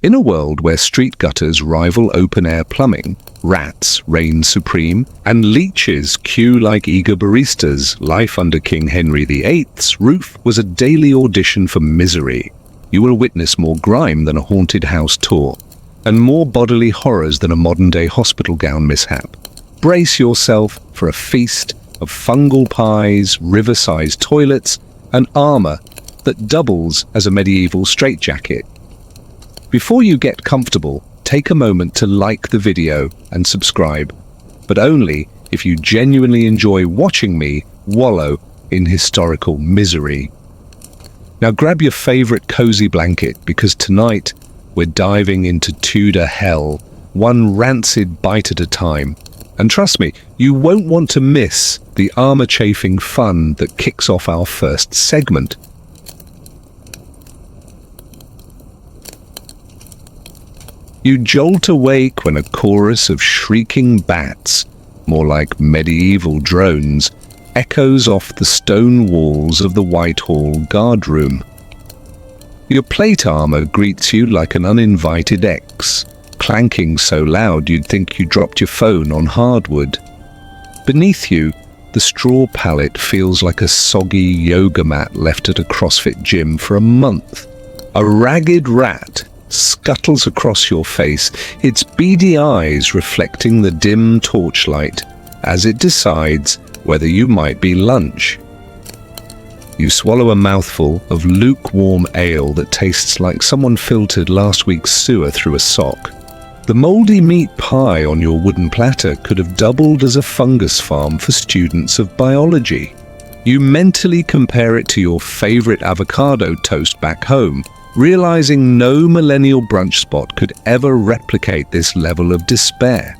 In a world where street gutters rival open-air plumbing, rats reign supreme, and leeches queue like eager baristas, life under King Henry VIII's roof was a daily audition for misery. You will witness more grime than a haunted house tour, and more bodily horrors than a modern-day hospital gown mishap. Brace yourself for a feast of fungal pies, river-sized toilets, and armor that doubles as a medieval straitjacket. Before you get comfortable, take a moment to like the video and subscribe, but only if you genuinely enjoy watching me wallow in historical misery. Now grab your favorite cozy blanket, because tonight we're diving into Tudor hell, one rancid bite at a time. And trust me, you won't want to miss the armor-chafing fun that kicks off our first segment. You jolt awake when a chorus of shrieking bats, more like medieval drones, echoes off the stone walls of the Whitehall guardroom. Your plate armor greets you like an uninvited ex, clanking so loud you'd think you dropped your phone on hardwood. Beneath you, the straw pallet feels like a soggy yoga mat left at a CrossFit gym for a month. A ragged rat scuttles across your face, its beady eyes reflecting the dim torchlight as it decides whether you might be lunch. You swallow a mouthful of lukewarm ale that tastes like someone filtered last week's sewer through a sock. The moldy meat pie on your wooden platter could have doubled as a fungus farm for students of biology. You mentally compare it to your favorite avocado toast back home, realizing no millennial brunch spot could ever replicate this level of despair.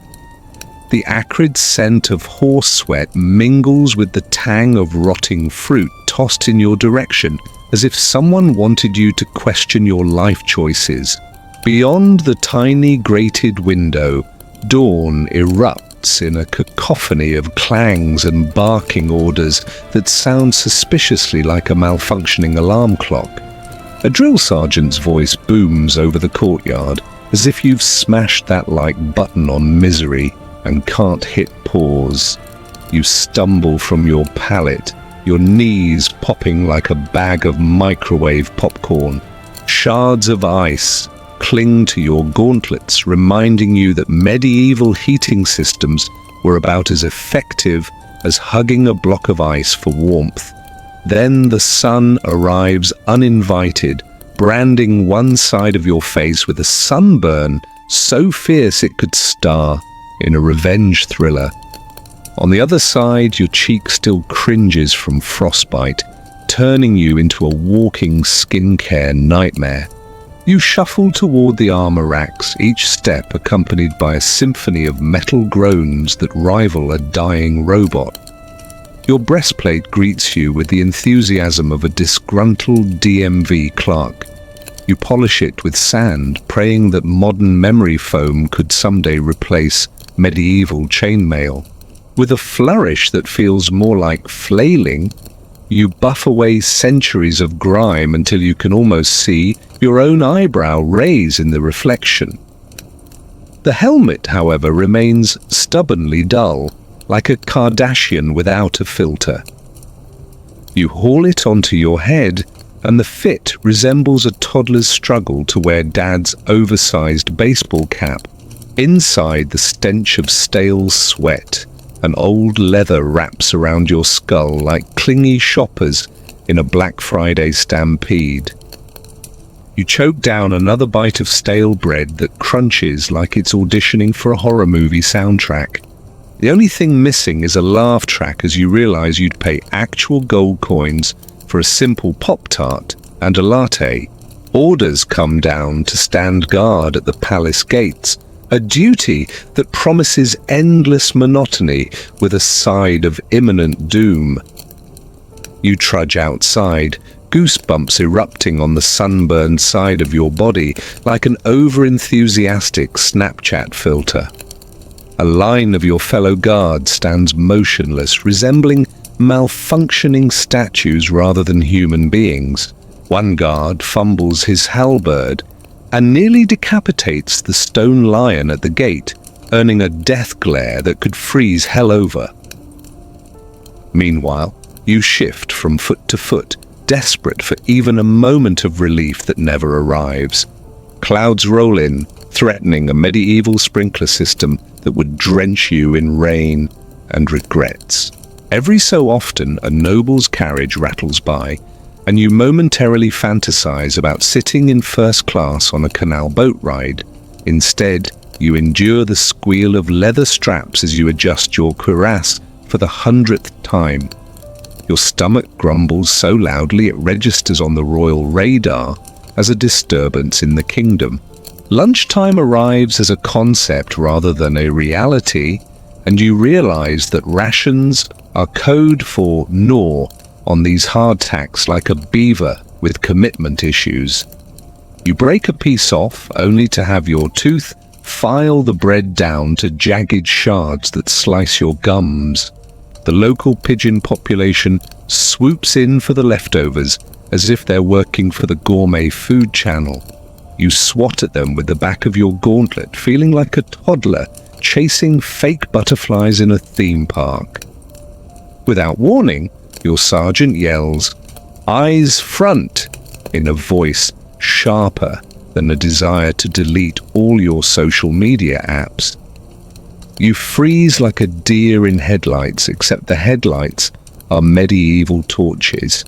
The acrid scent of horse sweat mingles with the tang of rotting fruit tossed in your direction, as if someone wanted you to question your life choices. Beyond the tiny grated window, dawn erupts in a cacophony of clangs and barking orders that sound suspiciously like a malfunctioning alarm clock. A drill sergeant's voice booms over the courtyard, as if you've smashed that like button on misery and can't hit pause. You stumble from your pallet, your knees popping like a bag of microwave popcorn. Shards of ice cling to your gauntlets, reminding you that medieval heating systems were about as effective as hugging a block of ice for warmth. Then the sun arrives uninvited, branding one side of your face with a sunburn so fierce it could star in a revenge thriller. On the other side, your cheek still cringes from frostbite, turning you into a walking skincare nightmare. You shuffle toward the armor racks, each step accompanied by a symphony of metal groans that rival a dying robot. Your breastplate greets you with the enthusiasm of a disgruntled DMV clerk. You polish it with sand, praying that modern memory foam could someday replace medieval chainmail. With a flourish that feels more like flailing, you buff away centuries of grime until you can almost see your own eyebrow raise in the reflection. The helmet, however, remains stubbornly dull, like a Kardashian without a filter. You haul it onto your head, and the fit resembles a toddler's struggle to wear dad's oversized baseball cap. Inside, the stench of stale sweat and old leather wraps around your skull like clingy shoppers in a Black Friday stampede. You choke down another bite of stale bread that crunches like it's auditioning for a horror movie soundtrack. The only thing missing is a laugh track as you realize you'd pay actual gold coins for a simple Pop-Tart and a latte. Orders come down to stand guard at the palace gates, a duty that promises endless monotony with a side of imminent doom. You trudge outside, goosebumps erupting on the sunburned side of your body like an over-enthusiastic Snapchat filter. A line of your fellow guards stands motionless, resembling malfunctioning statues rather than human beings. One guard fumbles his halberd, and nearly decapitates the stone lion at the gate, earning a death glare that could freeze hell over. Meanwhile, you shift from foot to foot, desperate for even a moment of relief that never arrives. Clouds roll in, threatening a medieval sprinkler system that would drench you in rain and regrets. Every so often, a noble's carriage rattles by, and you momentarily fantasize about sitting in first class on a canal boat ride. Instead, you endure the squeal of leather straps as you adjust your cuirass for the 100th time. Your stomach grumbles so loudly it registers on the royal radar as a disturbance in the kingdom. Lunchtime arrives as a concept rather than a reality, and you realize that rations are code for gnaw on these hardtacks like a beaver with commitment issues. You break a piece off only to have your tooth file the bread down to jagged shards that slice your gums. The local pigeon population swoops in for the leftovers as if they're working for the gourmet food channel. You swat at them with the back of your gauntlet, feeling like a toddler chasing fake butterflies in a theme park. Without warning, your sergeant yells, "Eyes front," in a voice sharper than a desire to delete all your social media apps. You freeze like a deer in headlights, except the headlights are medieval torches,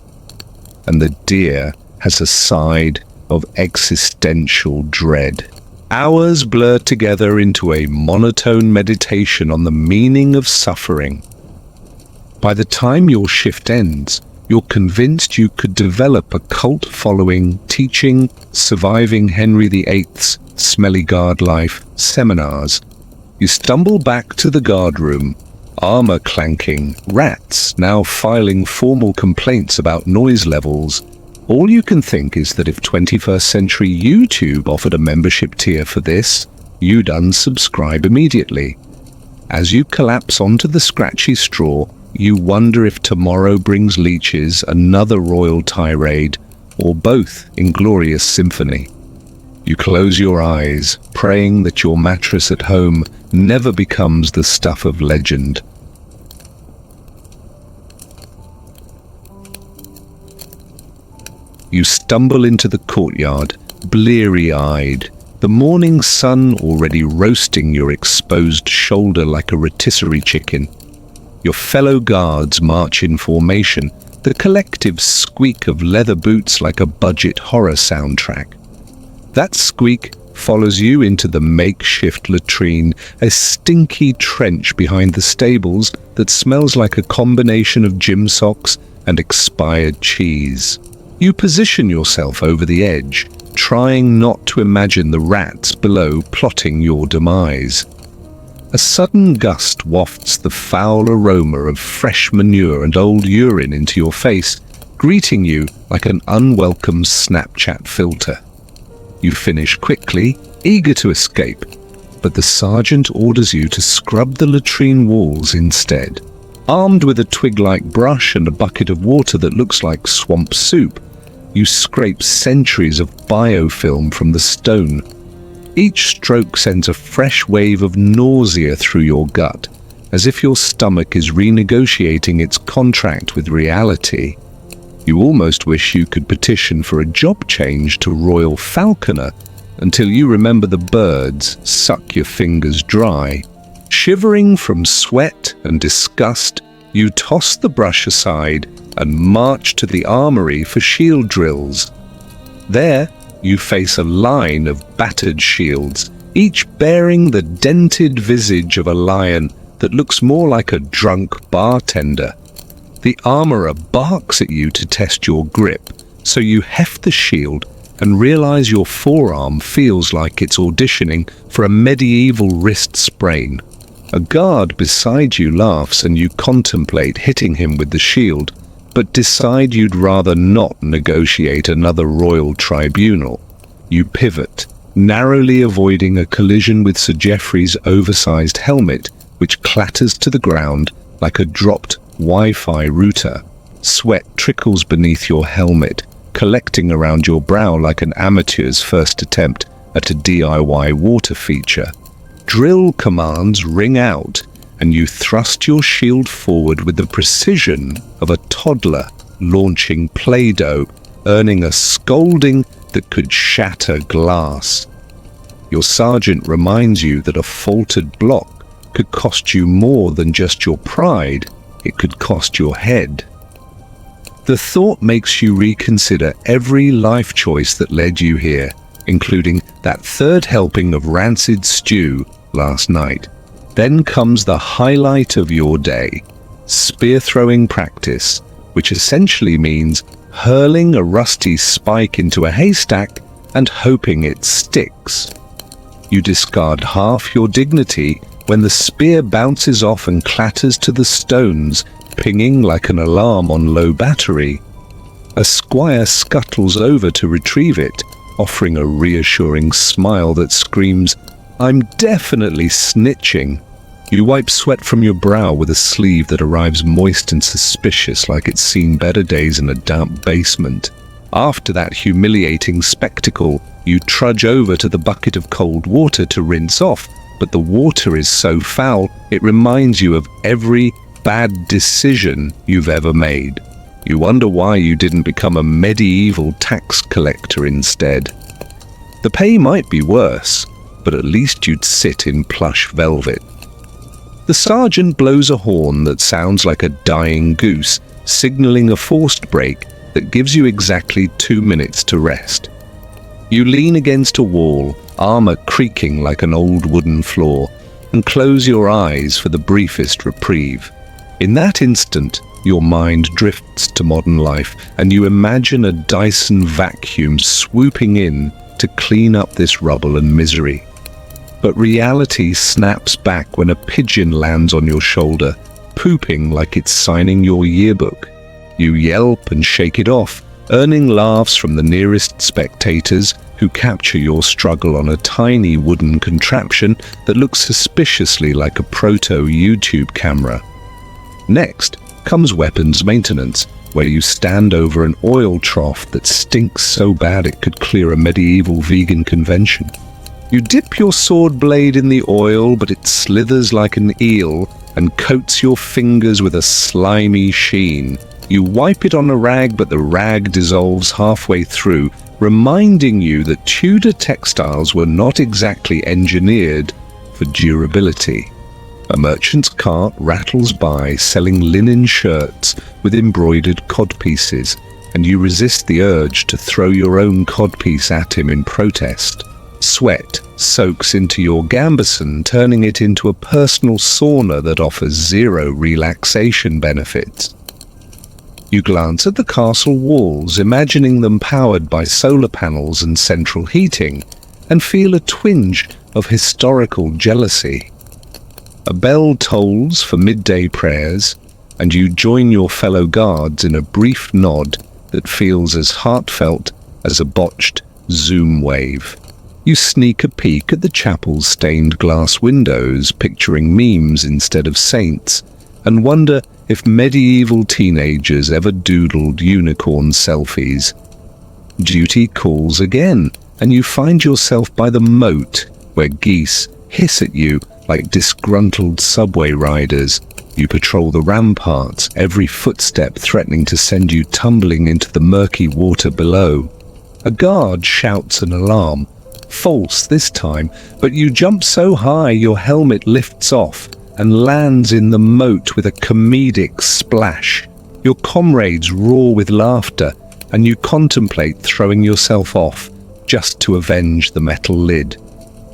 and the deer has a side of existential dread. Hours blur together into a monotone meditation on the meaning of suffering. By the time your shift ends, you're convinced you could develop a cult following teaching surviving Henry VIII's smelly guard life seminars. You stumble back to the guardroom, armor clanking, rats now filing formal complaints about noise levels. All you can think is that if 21st century YouTube offered a membership tier for this, you'd unsubscribe immediately. As you collapse onto the scratchy straw, you wonder if tomorrow brings leeches, another royal tirade, or both in glorious symphony. You close your eyes, praying that your mattress at home never becomes the stuff of legend. You stumble into the courtyard, bleary-eyed, the morning sun already roasting your exposed shoulder like a rotisserie chicken. Your fellow guards march in formation, the collective squeak of leather boots like a budget horror soundtrack. That squeak follows you into the makeshift latrine, a stinky trench behind the stables that smells like a combination of gym socks and expired cheese. You position yourself over the edge, trying not to imagine the rats below plotting your demise. A sudden gust wafts the foul aroma of fresh manure and old urine into your face, greeting you like an unwelcome Snapchat filter. You finish quickly, eager to escape, but the sergeant orders you to scrub the latrine walls instead. Armed with a twig-like brush and a bucket of water that looks like swamp soup, you scrape centuries of biofilm from the stone. Each stroke sends a fresh wave of nausea through your gut, as if your stomach is renegotiating its contract with reality. You almost wish you could petition for a job change to Royal Falconer until you remember the birds suck your fingers dry. Shivering from sweat and disgust, you toss the brush aside and march to the armory for shield drills. There, you face a line of battered shields, each bearing the dented visage of a lion that looks more like a drunk bartender. The armorer barks at you to test your grip, so you heft the shield and realize your forearm feels like it's auditioning for a medieval wrist sprain. A guard beside you laughs and you contemplate hitting him with the shield, but decide you'd rather not negotiate another royal tribunal. You pivot, narrowly avoiding a collision with Sir Geoffrey's oversized helmet, which clatters to the ground like a dropped Wi-Fi router. Sweat trickles beneath your helmet, collecting around your brow like an amateur's first attempt at a DIY water feature. Drill commands ring out, and you thrust your shield forward with the precision of a toddler launching Play-Doh, earning a scolding that could shatter glass. Your sergeant reminds you that a faltered block could cost you more than just your pride, it could cost your head. The thought makes you reconsider every life choice that led you here, including that third helping of rancid stew last night. Then comes the highlight of your day, spear throwing practice, which essentially means hurling a rusty spike into a haystack and hoping it sticks. You discard half your dignity when the spear bounces off and clatters to the stones, pinging like an alarm on low battery. A squire scuttles over to retrieve it, offering a reassuring smile that screams, "I'm definitely snitching." You wipe sweat from your brow with a sleeve that arrives moist and suspicious like it's seen better days in a damp basement. After that humiliating spectacle, you trudge over to the bucket of cold water to rinse off, but the water is so foul it reminds you of every bad decision you've ever made. You wonder why you didn't become a medieval tax collector instead. The pay might be worse, but at least you'd sit in plush velvet. The sergeant blows a horn that sounds like a dying goose, signaling a forced break that gives you exactly 2 minutes to rest. You lean against a wall, armor creaking like an old wooden floor, and close your eyes for the briefest reprieve. In that instant, your mind drifts to modern life, and you imagine a Dyson vacuum swooping in to clean up this rubble and misery. But reality snaps back when a pigeon lands on your shoulder, pooping like it's signing your yearbook. You yelp and shake it off, earning laughs from the nearest spectators who capture your struggle on a tiny wooden contraption that looks suspiciously like a proto-YouTube camera. Next comes weapons maintenance, where you stand over an oil trough that stinks so bad it could clear a medieval vegan convention. You dip your sword blade in the oil, but it slithers like an eel and coats your fingers with a slimy sheen. You wipe it on a rag, but the rag dissolves halfway through, reminding you that Tudor textiles were not exactly engineered for durability. A merchant's cart rattles by selling linen shirts with embroidered codpieces, and you resist the urge to throw your own codpiece at him in protest. Sweat soaks into your gambeson, turning it into a personal sauna that offers zero relaxation benefits. You glance at the castle walls, imagining them powered by solar panels and central heating, and feel a twinge of historical jealousy. A bell tolls for midday prayers, and you join your fellow guards in a brief nod that feels as heartfelt as a botched Zoom wave. You sneak a peek at the chapel's stained glass windows, picturing memes instead of saints, and wonder if medieval teenagers ever doodled unicorn selfies. Duty calls again, and you find yourself by the moat, where geese hiss at you like disgruntled subway riders. You patrol the ramparts, every footstep threatening to send you tumbling into the murky water below. A guard shouts an alarm, false this time, but you jump so high your helmet lifts off and lands in the moat with a comedic splash. Your comrades roar with laughter, and you contemplate throwing yourself off just to avenge the metal lid.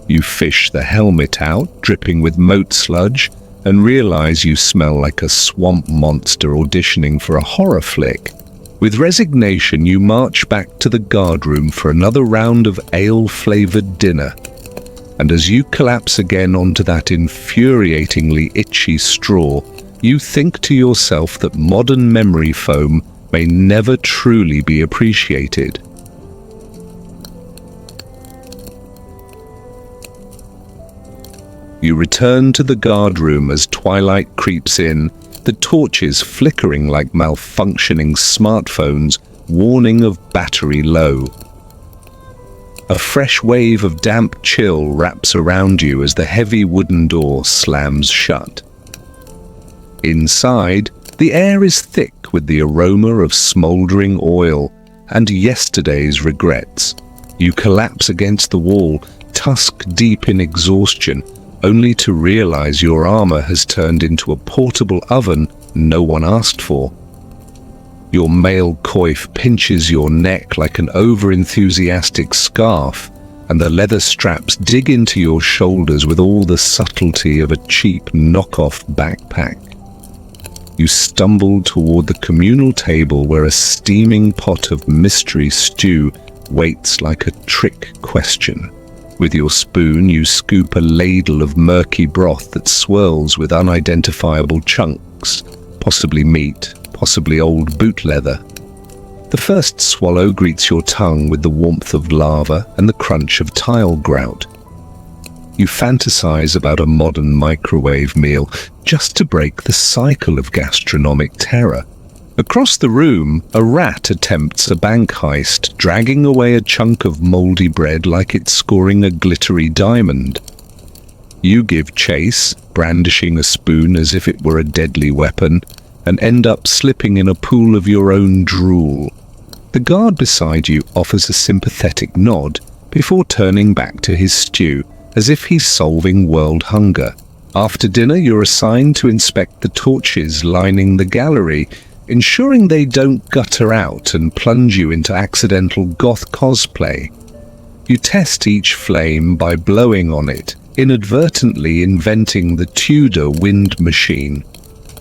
You fish the helmet out, dripping with moat sludge, and realize you smell like a swamp monster auditioning for a horror flick. With resignation, you march back to the guardroom for another round of ale-flavored dinner. And as you collapse again onto that infuriatingly itchy straw, you think to yourself that modern memory foam may never truly be appreciated. You return to the guardroom as twilight creeps in, the torches flickering like malfunctioning smartphones warning of battery low. A fresh wave of damp chill wraps around you as the heavy wooden door slams shut. Inside, the air is thick with the aroma of smouldering oil and yesterday's regrets. You collapse against the wall, tusk deep in exhaustion, only to realize your armor has turned into a portable oven no one asked for. Your mail coif pinches your neck like an over-enthusiastic scarf, and the leather straps dig into your shoulders with all the subtlety of a cheap knockoff backpack. You stumble toward the communal table where a steaming pot of mystery stew waits like a trick question. With your spoon, you scoop a ladle of murky broth that swirls with unidentifiable chunks, possibly meat, possibly old boot leather. The first swallow greets your tongue with the warmth of lava and the crunch of tile grout. You fantasize about a modern microwave meal just to break the cycle of gastronomic terror. Across the room, a rat attempts a bank heist, dragging away a chunk of moldy bread like it's scoring a glittery diamond. You give chase, brandishing a spoon as if it were a deadly weapon, and end up slipping in a pool of your own drool. The guard beside you offers a sympathetic nod before turning back to his stew, as if he's solving world hunger. After dinner, you're assigned to inspect the torches lining the gallery, ensuring they don't gutter out and plunge you into accidental goth cosplay. You test each flame by blowing on it, inadvertently inventing the Tudor wind machine.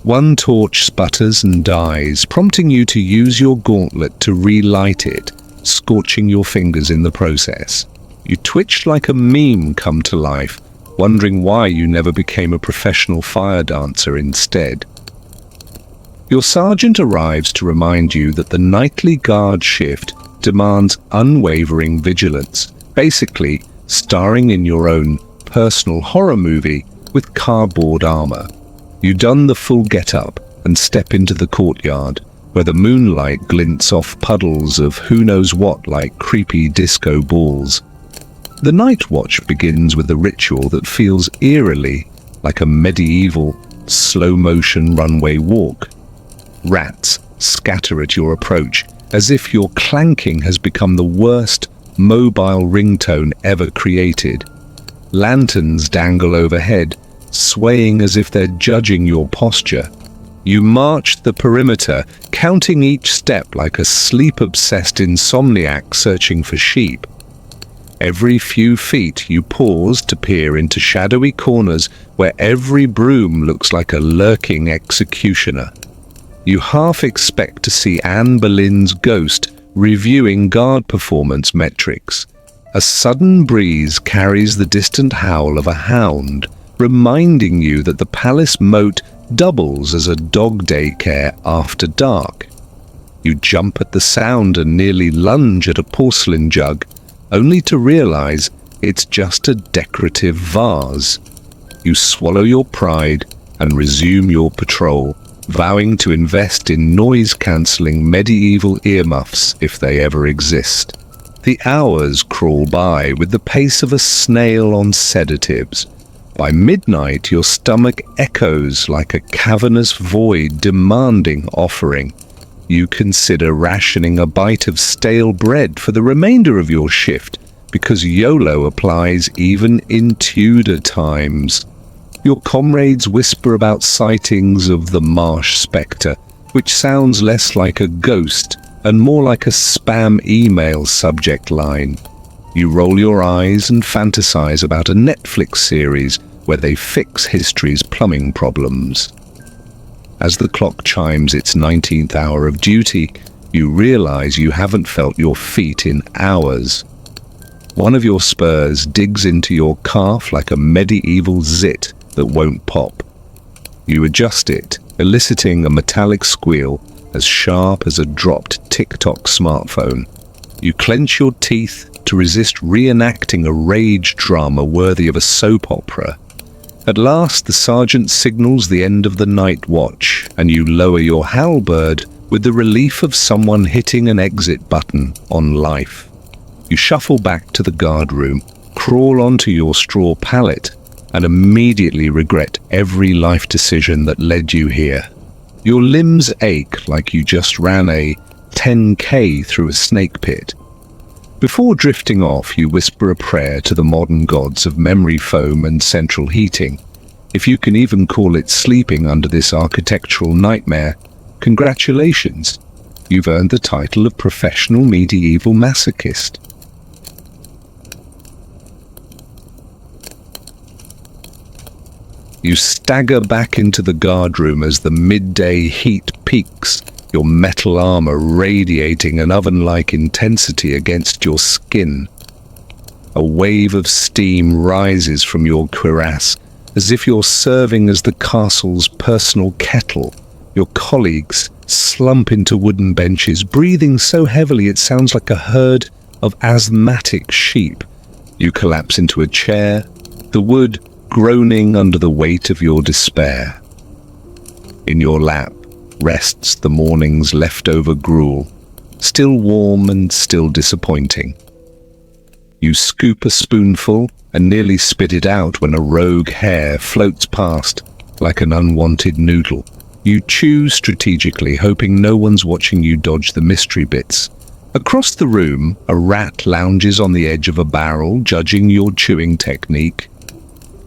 One torch sputters and dies, prompting you to use your gauntlet to relight it, scorching your fingers in the process. You twitch like a meme come to life, wondering why you never became a professional fire dancer instead. Your sergeant arrives to remind you that the nightly guard shift demands unwavering vigilance, basically starring in your own personal horror movie with cardboard armor. You don the full get-up and step into the courtyard, where the moonlight glints off puddles of who knows what like creepy disco balls. The night watch begins with a ritual that feels eerily like a medieval, slow-motion runway walk. Rats scatter at your approach, as if your clanking has become the worst mobile ringtone ever created. Lanterns dangle overhead, swaying as if they're judging your posture. You march the perimeter, counting each step like a sleep-obsessed insomniac searching for sheep. Every few feet you pause to peer into shadowy corners where every broom looks like a lurking executioner. You half expect to see Anne Boleyn's ghost reviewing guard performance metrics. A sudden breeze carries the distant howl of a hound, reminding you that the palace moat doubles as a dog daycare after dark. You jump at the sound and nearly lunge at a porcelain jug, only to realize it's just a decorative vase. You swallow your pride and resume your patrol, vowing to invest in noise-cancelling medieval earmuffs if they ever exist. The hours crawl by with the pace of a snail on sedatives. By midnight, your stomach echoes like a cavernous void demanding offering. You consider rationing a bite of stale bread for the remainder of your shift, because YOLO applies even in Tudor times. Your comrades whisper about sightings of the marsh spectre, which sounds less like a ghost and more like a spam email subject line. You roll your eyes and fantasize about a Netflix series where they fix history's plumbing problems. As the clock chimes its 19th hour of duty, you realize you haven't felt your feet in hours. One of your spurs digs into your calf like a medieval zit that won't pop. You adjust it, eliciting a metallic squeal as sharp as a dropped TikTok smartphone. You clench your teeth to resist reenacting a rage drama worthy of a soap opera. At last, the sergeant signals the end of the night watch, and you lower your halberd with the relief of someone hitting an exit button on life. You shuffle back to the guardroom, crawl onto your straw pallet, and immediately regret every life decision that led you here. Your limbs ache like you just ran a 10K through a snake pit. Before drifting off, you whisper a prayer to the modern gods of memory foam and central heating. If you can even call it sleeping under this architectural nightmare, congratulations. You've earned the title of professional medieval masochist. You stagger back into the guardroom as the midday heat peaks, your metal armor radiating an oven-like intensity against your skin. A wave of steam rises from your cuirass, as if you're serving as the castle's personal kettle. Your colleagues slump into wooden benches, breathing so heavily it sounds like a herd of asthmatic sheep. You collapse into a chair, the wood groaning under the weight of your despair. In your lap rests the morning's leftover gruel, still warm and still disappointing. You scoop a spoonful and nearly spit it out when a rogue hare floats past like an unwanted noodle. You chew strategically, hoping no one's watching you dodge the mystery bits. Across the room, a rat lounges on the edge of a barrel, judging your chewing technique.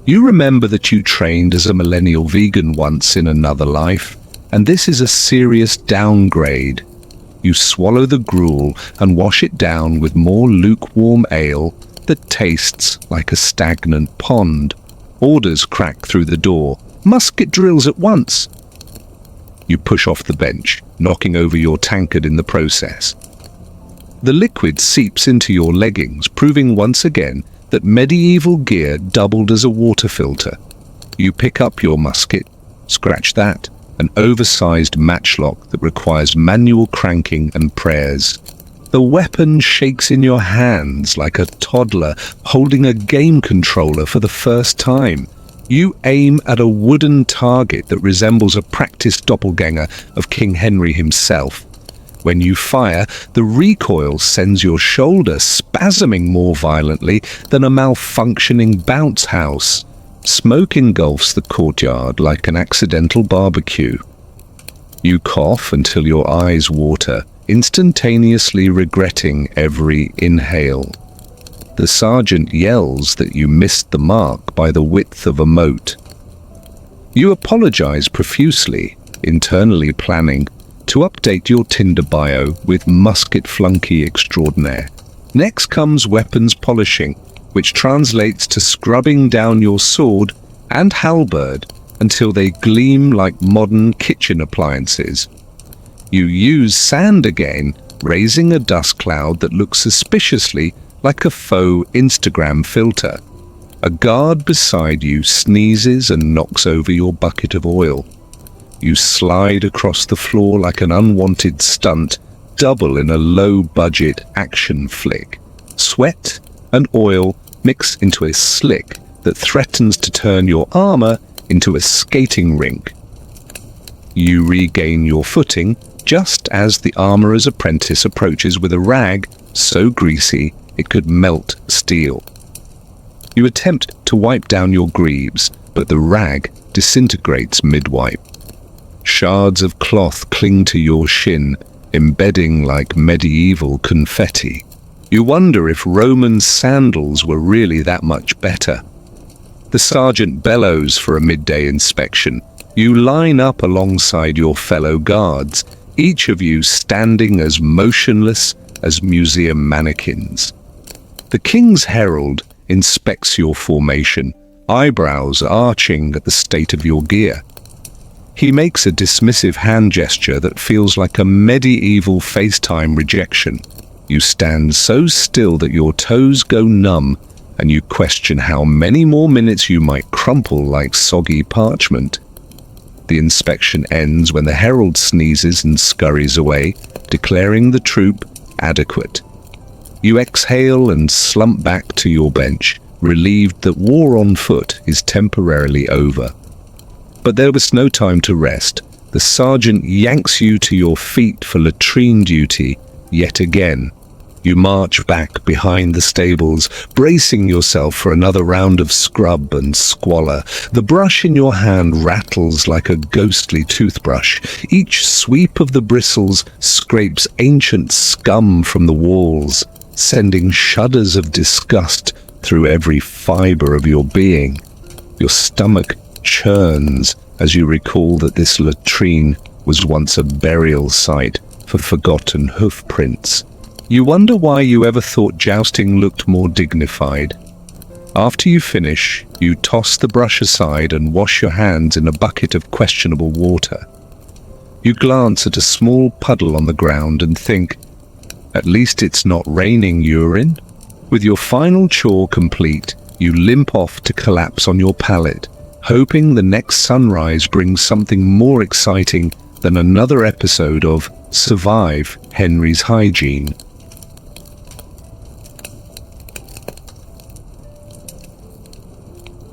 You remember that you trained as a millennial vegan once in another life, and this is a serious downgrade. You swallow the gruel and wash it down with more lukewarm ale that tastes like a stagnant pond. Orders crack through the door. Musket drills at once. You push off the bench, knocking over your tankard in the process. The liquid seeps into your leggings, proving once again that medieval gear doubled as a water filter. You pick up your musket, scratch that, an oversized matchlock that requires manual cranking and prayers. The weapon shakes in your hands like a toddler holding a game controller for the first time. You aim at a wooden target that resembles a practiced doppelganger of King Henry himself. When you fire, the recoil sends your shoulder spasming more violently than a malfunctioning bounce house. Smoke engulfs the courtyard like an accidental barbecue. You cough until your eyes water, instantaneously regretting every inhale. The sergeant yells that you missed the mark by the width of a moat. You apologize profusely, internally planning to update your Tinder bio with musket flunky extraordinaire. Next comes weapons polishing, which translates to scrubbing down your sword and halberd until they gleam like modern kitchen appliances. You use sand again, raising a dust cloud that looks suspiciously like a faux Instagram filter. A guard beside you sneezes and knocks over your bucket of oil. You slide across the floor like an unwanted stunt, double in a low-budget action flick. Sweat and oil mix into a slick that threatens to turn your armor into a skating rink. You regain your footing just as the armorer's apprentice approaches with a rag so greasy it could melt steel. You attempt to wipe down your greaves, but the rag disintegrates mid-wipe. Shards of cloth cling to your shin, embedding like medieval confetti. You wonder if Roman sandals were really that much better. The sergeant bellows for a midday inspection. You line up alongside your fellow guards, each of you standing as motionless as museum mannequins. The King's Herald inspects your formation, eyebrows arching at the state of your gear. He makes a dismissive hand gesture that feels like a medieval FaceTime rejection. You stand so still that your toes go numb, and you question how many more minutes you might crumple like soggy parchment. The inspection ends when the herald sneezes and scurries away, declaring the troop adequate. You exhale and slump back to your bench, relieved that war on foot is temporarily over. But there was no time to rest. the sergeant yanks you to your feet for latrine duty yet again. You march back behind the stables, bracing yourself for another round of scrub and squalor. The brush in your hand rattles like a ghostly toothbrush. Each sweep of the bristles scrapes ancient scum from the walls, sending shudders of disgust through every fiber of your being. Your stomach churns as you recall that this latrine was once a burial site for forgotten hoof prints. You wonder why you ever thought jousting looked more dignified. After you finish, you toss the brush aside and wash your hands in a bucket of questionable water. You glance at a small puddle on the ground and think, at least it's not raining urine. With your final chore complete, you limp off to collapse on your pallet, hoping the next sunrise brings something more exciting than another episode of Survive Henry's Hygiene.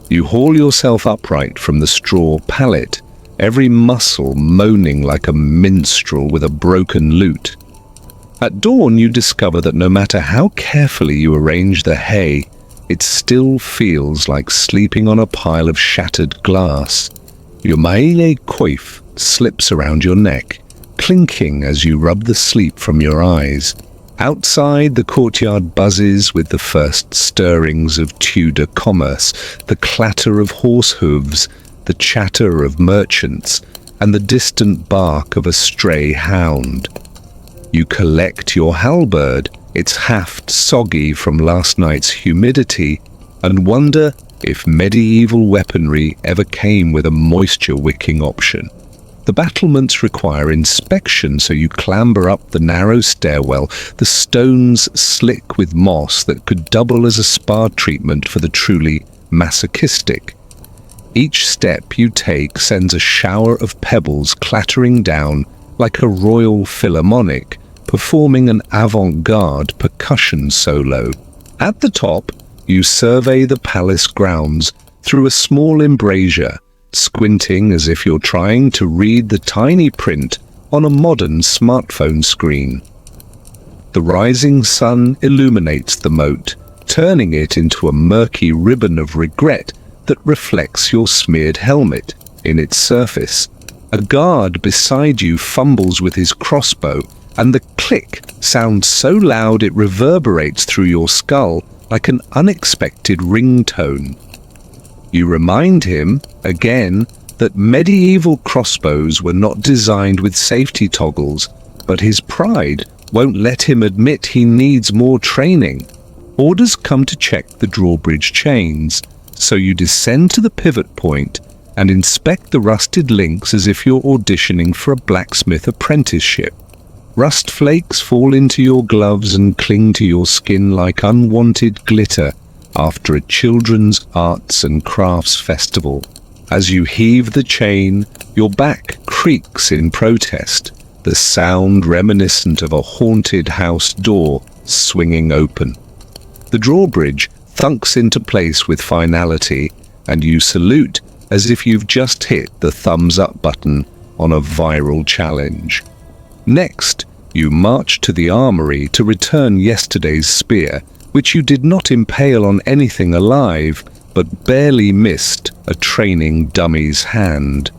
You haul yourself upright from the straw pallet, every muscle moaning like a minstrel with a broken lute. At dawn, you discover that no matter how carefully you arrange the hay, it still feels like sleeping on a pile of shattered glass. Your maille coif slips around your neck, clinking as you rub the sleep from your eyes. Outside, the courtyard buzzes with the first stirrings of Tudor commerce, the clatter of horse hooves, the chatter of merchants, and the distant bark of a stray hound. You collect your halberd, its haft soggy from last night's humidity, and wonder if medieval weaponry ever came with a moisture-wicking option. The battlements require inspection, so you clamber up the narrow stairwell, the stones slick with moss that could double as a spa treatment for the truly masochistic. Each step you take sends a shower of pebbles clattering down like a royal philharmonic, performing an avant-garde percussion solo. At the top, you survey the palace grounds through a small embrasure, squinting as if you're trying to read the tiny print on a modern smartphone screen. The rising sun illuminates the moat, turning it into a murky ribbon of regret that reflects your smeared helmet in its surface. A guard beside you fumbles with his crossbow, and the click sounds so loud it reverberates through your skull like an unexpected ringtone. You remind him, again, that medieval crossbows were not designed with safety toggles, but his pride won't let him admit he needs more training. Orders come to check the drawbridge chains, so you descend to the pivot point and inspect the rusted links as if you're auditioning for a blacksmith apprenticeship. Rust flakes fall into your gloves and cling to your skin like unwanted glitter after a children's arts and crafts festival. As you heave the chain, your back creaks in protest, the sound reminiscent of a haunted house door swinging open. The drawbridge thunks into place with finality, and you salute as if you've just hit the thumbs up button on a viral challenge. Next, you march to the armory to return yesterday's spear, which you did not impale on anything alive, but barely missed a training dummy's hand.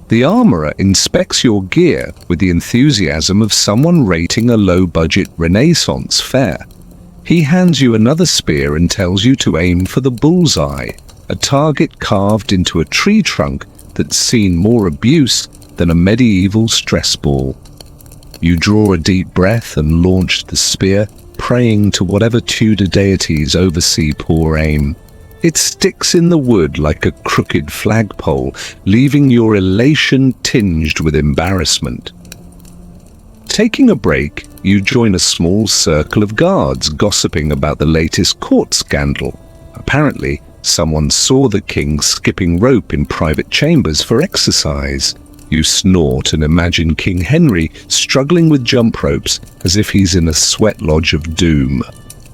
The armorer inspects your gear with the enthusiasm of someone rating a low-budget Renaissance fair. He hands you another spear and tells you to aim for the bullseye, a target carved into a tree trunk that's seen more abuse than a medieval stress ball. You draw a deep breath and launch the spear, praying to whatever Tudor deities oversee poor aim. It sticks in the wood like a crooked flagpole, leaving your elation tinged with embarrassment. Taking a break, you join a small circle of guards gossiping about the latest court scandal. Apparently, someone saw the king skipping rope in private chambers for exercise. You snort and imagine King Henry struggling with jump ropes as if he's in a sweat lodge of doom.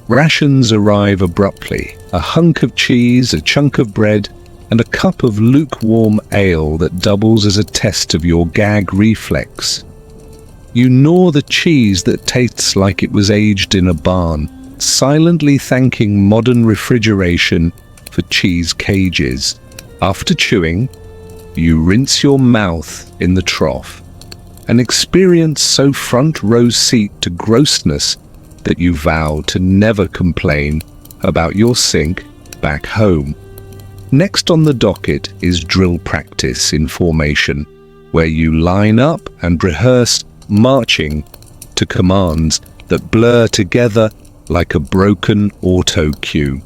Rations arrive abruptly, a hunk of cheese, a chunk of bread, and a cup of lukewarm ale that doubles as a test of your gag reflex. You gnaw the cheese that tastes like it was aged in a barn, silently thanking modern refrigeration for cheese cages. After chewing, you rinse your mouth in the trough, an experience so front row seat to grossness that you vow to never complain about your sink back home. Next on the docket is drill practice in formation, where you line up and rehearse marching to commands that blur together like a broken auto cue.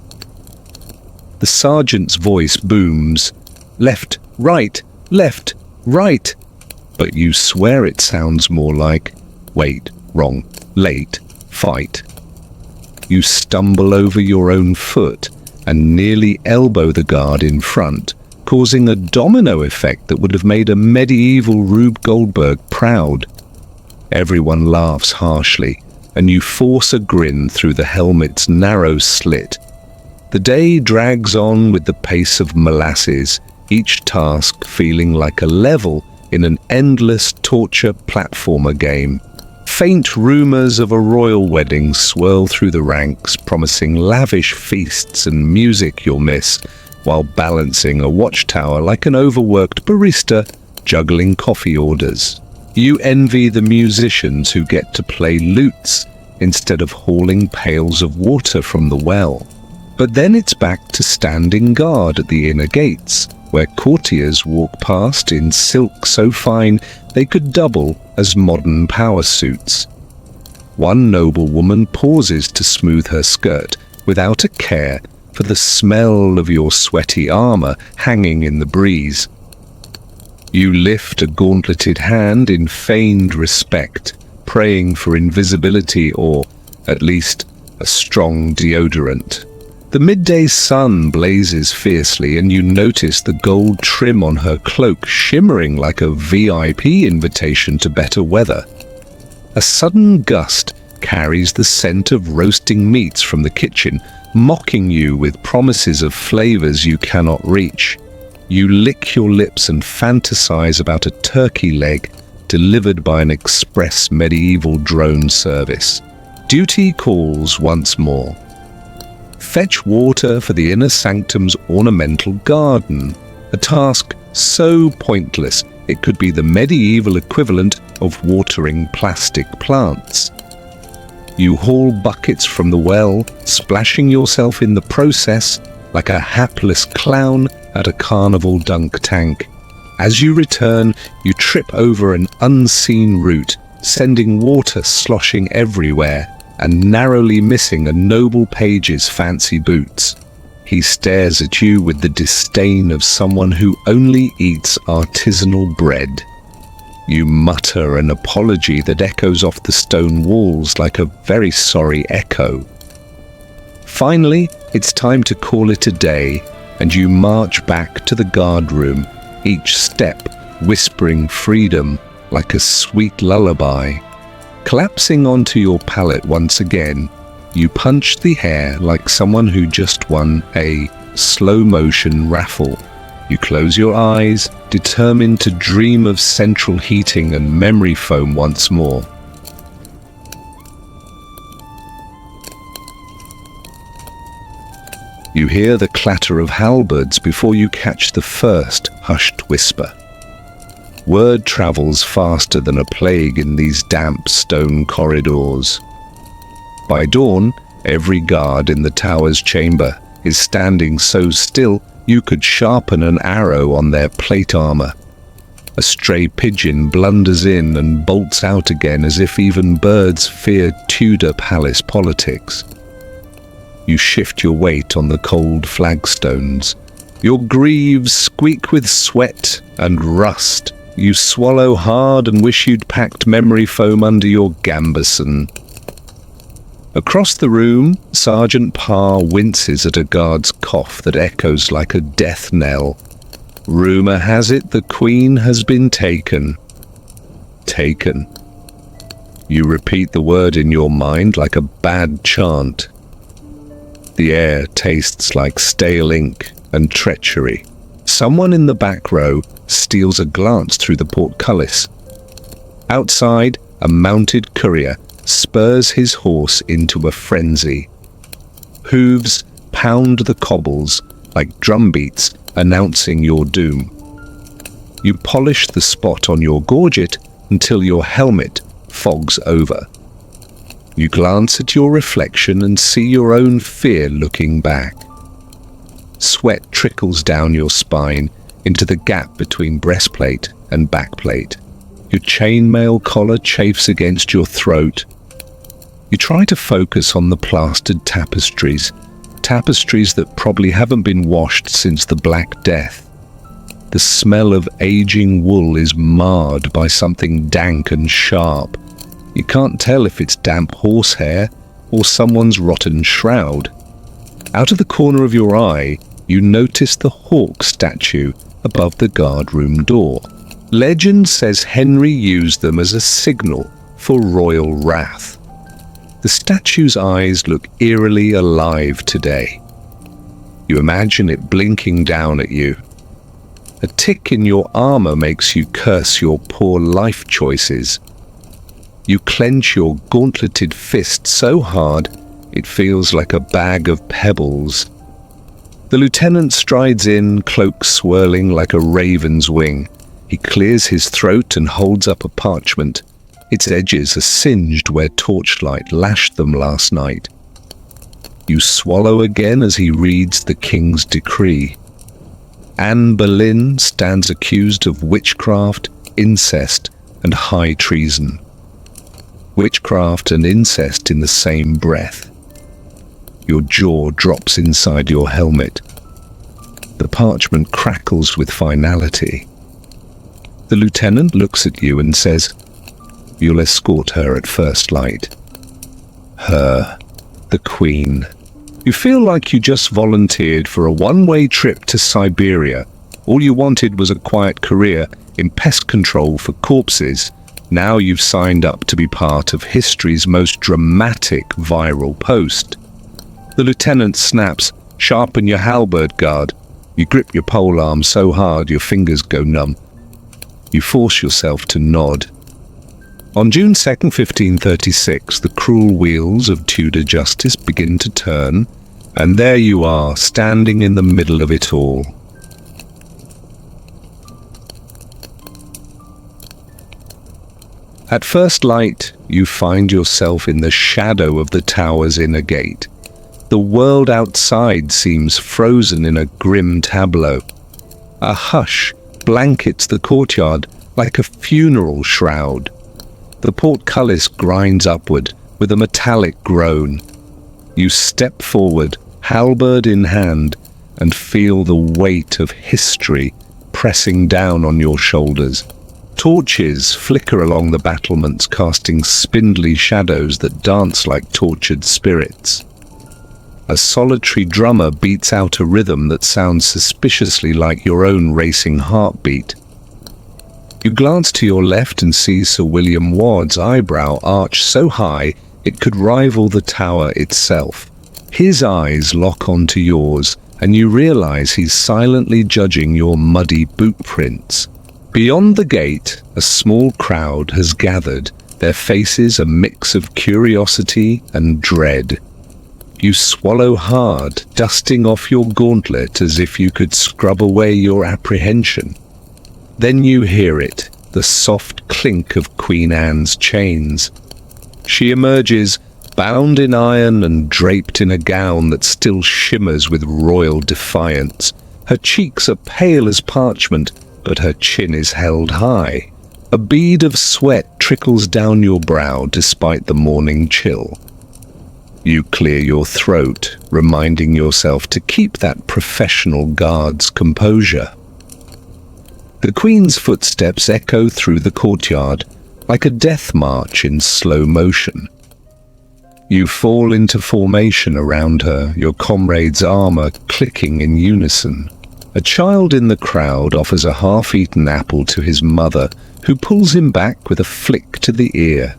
The sergeant's voice booms, left, right, but you swear it sounds more like, wait, wrong, late, fight. You stumble over your own foot and nearly elbow the guard in front, causing a domino effect that would have made a medieval Rube Goldberg proud. Everyone laughs harshly, and you force a grin through the helmet's narrow slit. The day drags on with the pace of molasses, each task feeling like a level in an endless torture platformer game. Faint rumors of a royal wedding swirl through the ranks, promising lavish feasts and music you'll miss, while balancing a watchtower like an overworked barista juggling coffee orders. You envy the musicians who get to play lutes instead of hauling pails of water from the well. But then it's back to standing guard at the inner gates, where courtiers walk past in silk so fine they could double as modern power suits. One noblewoman pauses to smooth her skirt without a care for the smell of your sweaty armor hanging in the breeze. You lift a gauntleted hand in feigned respect, praying for invisibility or, at least, a strong deodorant. The midday sun blazes fiercely, and you notice the gold trim on her cloak shimmering like a VIP invitation to better weather. A sudden gust carries the scent of roasting meats from the kitchen, mocking you with promises of flavors you cannot reach. You lick your lips and fantasize about a turkey leg delivered by an express medieval drone service. Duty calls once more. Fetch water for the inner sanctum's ornamental garden, a task so pointless it could be the medieval equivalent of watering plastic plants. You haul buckets from the well, splashing yourself in the process like a hapless clown at a carnival dunk tank. As you return, you trip over an unseen root, sending water sloshing everywhere and narrowly missing a noble page's fancy boots. He stares at you with the disdain of someone who only eats artisanal bread. You mutter an apology that echoes off the stone walls like a very sorry echo. Finally, it's time to call it a day, and you march back to the guardroom, each step whispering freedom like a sweet lullaby. Collapsing onto your pallet once again, you punch the air like someone who just won a slow-motion raffle. You close your eyes, determined to dream of central heating and memory foam once more. You hear the clatter of halberds before you catch the first hushed whisper. Word travels faster than a plague in these damp stone corridors. By dawn, every guard in the tower's chamber is standing so still you could sharpen an arrow on their plate armor. A stray pigeon blunders in and bolts out again as if even birds fear Tudor palace politics. You shift your weight on the cold flagstones. Your greaves squeak with sweat and rust. You swallow hard and wish you'd packed memory foam under your gambeson. Across the room, Sergeant Parr winces at a guard's cough that echoes like a death knell. Rumor has it the Queen has been taken. Taken. You repeat the word in your mind like a bad chant. The air tastes like stale ink and treachery. Someone in the back row steals a glance through the portcullis. Outside, a mounted courier spurs his horse into a frenzy. Hooves pound the cobbles like drumbeats announcing your doom. You polish the spot on your gorget until your helmet fogs over. You glance at your reflection and see your own fear looking back. Sweat trickles down your spine into the gap between breastplate and backplate. Your chainmail collar chafes against your throat. You try to focus on the plastered tapestries that probably haven't been washed since the Black Death. The smell of aging wool is marred by something dank and sharp. You can't tell if it's damp horsehair or someone's rotten shroud. Out of the corner of your eye, you notice the hawk statue above the guardroom door. Legend says Henry used them as a signal for royal wrath. The statue's eyes look eerily alive today. You imagine it blinking down at you. A tick in your armor makes you curse your poor life choices. You clench your gauntleted fist so hard it feels like a bag of pebbles. The lieutenant strides in, cloak swirling like a raven's wing. He clears his throat and holds up a parchment. Its edges are singed where torchlight lashed them last night. You swallow again as he reads the king's decree. Anne Boleyn stands accused of witchcraft, incest, and high treason. Witchcraft and incest in the same breath. Your jaw drops inside your helmet. The parchment crackles with finality. The lieutenant looks at you and says, "You'll escort her at first light." Her, the Queen. You feel like you just volunteered for a one-way trip to Siberia. All you wanted was a quiet career in pest control for corpses. Now you've signed up to be part of history's most dramatic viral post. The lieutenant snaps, "Sharpen your halberd, guard." You grip your polearm so hard your fingers go numb. You force yourself to nod. On June 2nd, 1536, the cruel wheels of Tudor justice begin to turn, and there you are, standing in the middle of it all. At first light, you find yourself in the shadow of the tower's inner gate. The world outside seems frozen in a grim tableau. A hush blankets the courtyard like a funeral shroud. The portcullis grinds upward with a metallic groan. You step forward, halberd in hand, and feel the weight of history pressing down on your shoulders. Torches flicker along the battlements, casting spindly shadows that dance like tortured spirits. A solitary drummer beats out a rhythm that sounds suspiciously like your own racing heartbeat. You glance to your left and see Sir William Wadd's eyebrow arch so high it could rival the tower itself. His eyes lock onto yours, and you realize he's silently judging your muddy boot prints. Beyond the gate, a small crowd has gathered, their faces a mix of curiosity and dread. You swallow hard, dusting off your gauntlet as if you could scrub away your apprehension. Then you hear it, the soft clink of Queen Anne's chains. She emerges, bound in iron and draped in a gown that still shimmers with royal defiance. Her cheeks are pale as parchment, but her chin is held high. A bead of sweat trickles down your brow despite the morning chill. You clear your throat, reminding yourself to keep that professional guard's composure. The Queen's footsteps echo through the courtyard, like a death march in slow motion. You fall into formation around her, your comrade's armor clicking in unison. A child in the crowd offers a half-eaten apple to his mother, who pulls him back with a flick to the ear.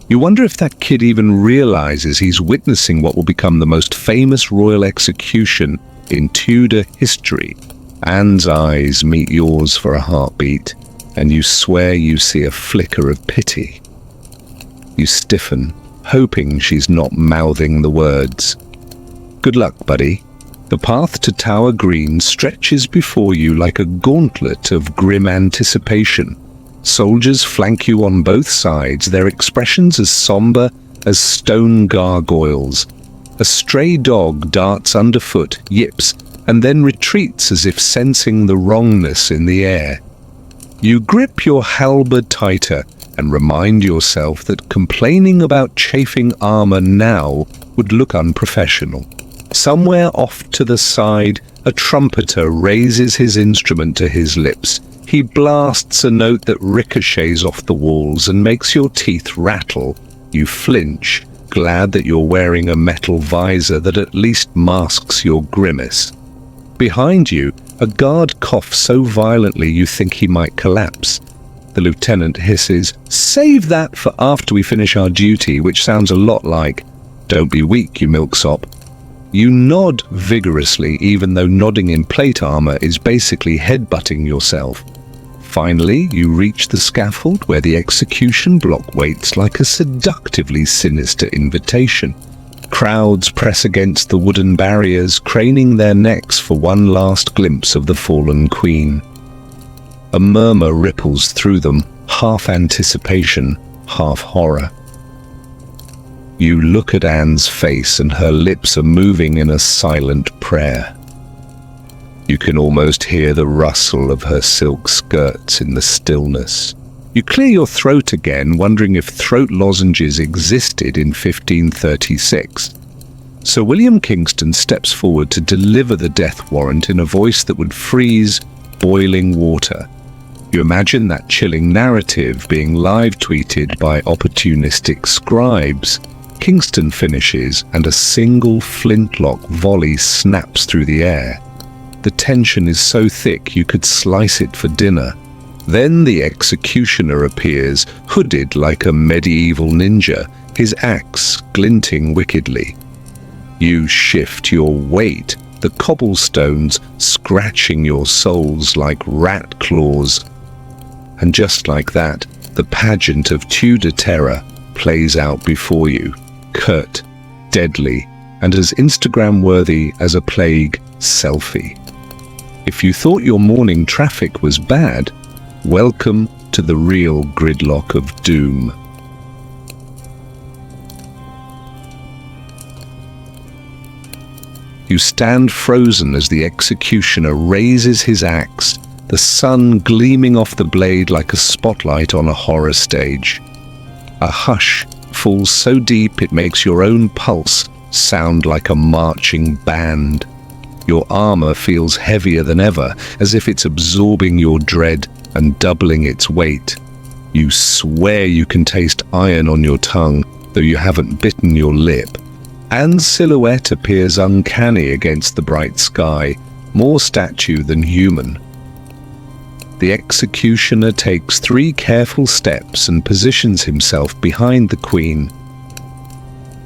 You wonder if that kid even realizes he's witnessing what will become the most famous royal execution in Tudor history. Anne's eyes meet yours for a heartbeat, and you swear you see a flicker of pity. You stiffen, hoping she's not mouthing the words. Good luck, buddy. The path to Tower Green stretches before you like a gauntlet of grim anticipation. Soldiers flank you on both sides, their expressions as somber as stone gargoyles. A stray dog darts underfoot, yips, and then retreats as if sensing the wrongness in the air. You grip your halberd tighter and remind yourself that complaining about chafing armor now would look unprofessional. Somewhere off to the side, a trumpeter raises his instrument to his lips. He blasts a note that ricochets off the walls and makes your teeth rattle. You flinch, glad that you're wearing a metal visor that at least masks your grimace. Behind you, a guard coughs so violently you think he might collapse. The lieutenant hisses, "Save that for after we finish our duty," which sounds a lot like, "Don't be weak, you milksop." You nod vigorously, even though nodding in plate armor is basically headbutting yourself. Finally, you reach the scaffold where the execution block waits like a seductively sinister invitation. Crowds press against the wooden barriers, craning their necks for one last glimpse of the fallen queen. A murmur ripples through them, half anticipation, half horror. You look at Anne's face and her lips are moving in a silent prayer. You can almost hear the rustle of her silk skirts in the stillness. You clear your throat again, wondering if throat lozenges existed in 1536. Sir William Kingston steps forward to deliver the death warrant in a voice that would freeze boiling water. You imagine that chilling narrative being live-tweeted by opportunistic scribes. Kingston finishes, and a single flintlock volley snaps through the air. The tension is so thick you could slice it for dinner. Then the executioner appears, hooded like a medieval ninja, his axe glinting wickedly. You shift your weight, the cobblestones scratching your soles like rat claws. And just like that, the pageant of Tudor terror plays out before you, curt, deadly, and as Instagram-worthy as a plague selfie. If you thought your morning traffic was bad, welcome to the real gridlock of doom. You stand frozen as the executioner raises his axe, the sun gleaming off the blade like a spotlight on a horror stage. A hush falls so deep it makes your own pulse sound like a marching band. Your armor feels heavier than ever, as if it's absorbing your dread and doubling its weight. You swear you can taste iron on your tongue, though you haven't bitten your lip. Anne's silhouette appears uncanny against the bright sky, more statue than human. The executioner takes 3 careful steps and positions himself behind the queen.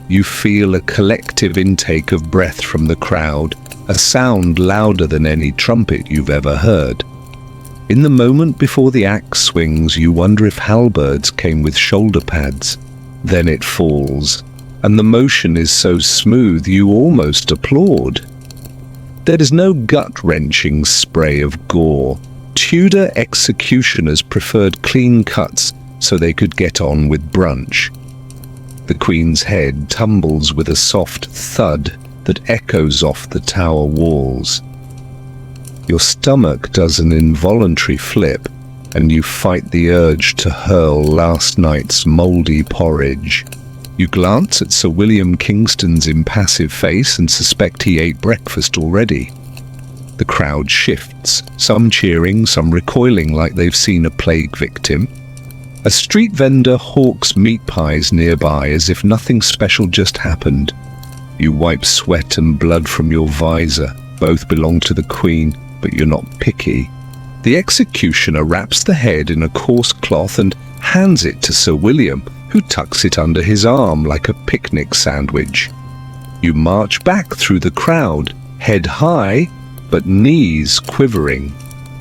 You feel a collective intake of breath from the crowd, a sound louder than any trumpet you've ever heard. In the moment before the axe swings, you wonder if halberds came with shoulder pads. Then it falls, and the motion is so smooth you almost applaud. There is no gut-wrenching spray of gore. Tudor executioners preferred clean cuts so they could get on with brunch. The queen's head tumbles with a soft thud that echoes off the tower walls. Your stomach does an involuntary flip, and you fight the urge to hurl last night's moldy porridge. You glance at Sir William Kingston's impassive face and suspect he ate breakfast already. The crowd shifts, some cheering, some recoiling like they've seen a plague victim. A street vendor hawks meat pies nearby as if nothing special just happened. You wipe sweat and blood from your visor. Both belong to the queen, but you're not picky. The executioner wraps the head in a coarse cloth and hands it to Sir William, who tucks it under his arm like a picnic sandwich. You march back through the crowd, head high, but knees quivering.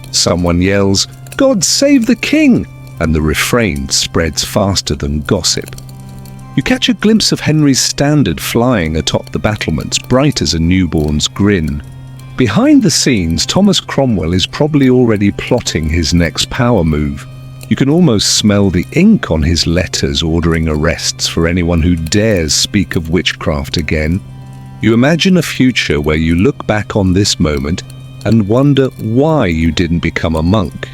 Someone yells, "God save the king!" and the refrain spreads faster than gossip. You catch a glimpse of Henry's standard flying atop the battlements, bright as a newborn's grin. Behind the scenes, Thomas Cromwell is probably already plotting his next power move. You can almost smell the ink on his letters ordering arrests for anyone who dares speak of witchcraft again. You imagine a future where you look back on this moment and wonder why you didn't become a monk.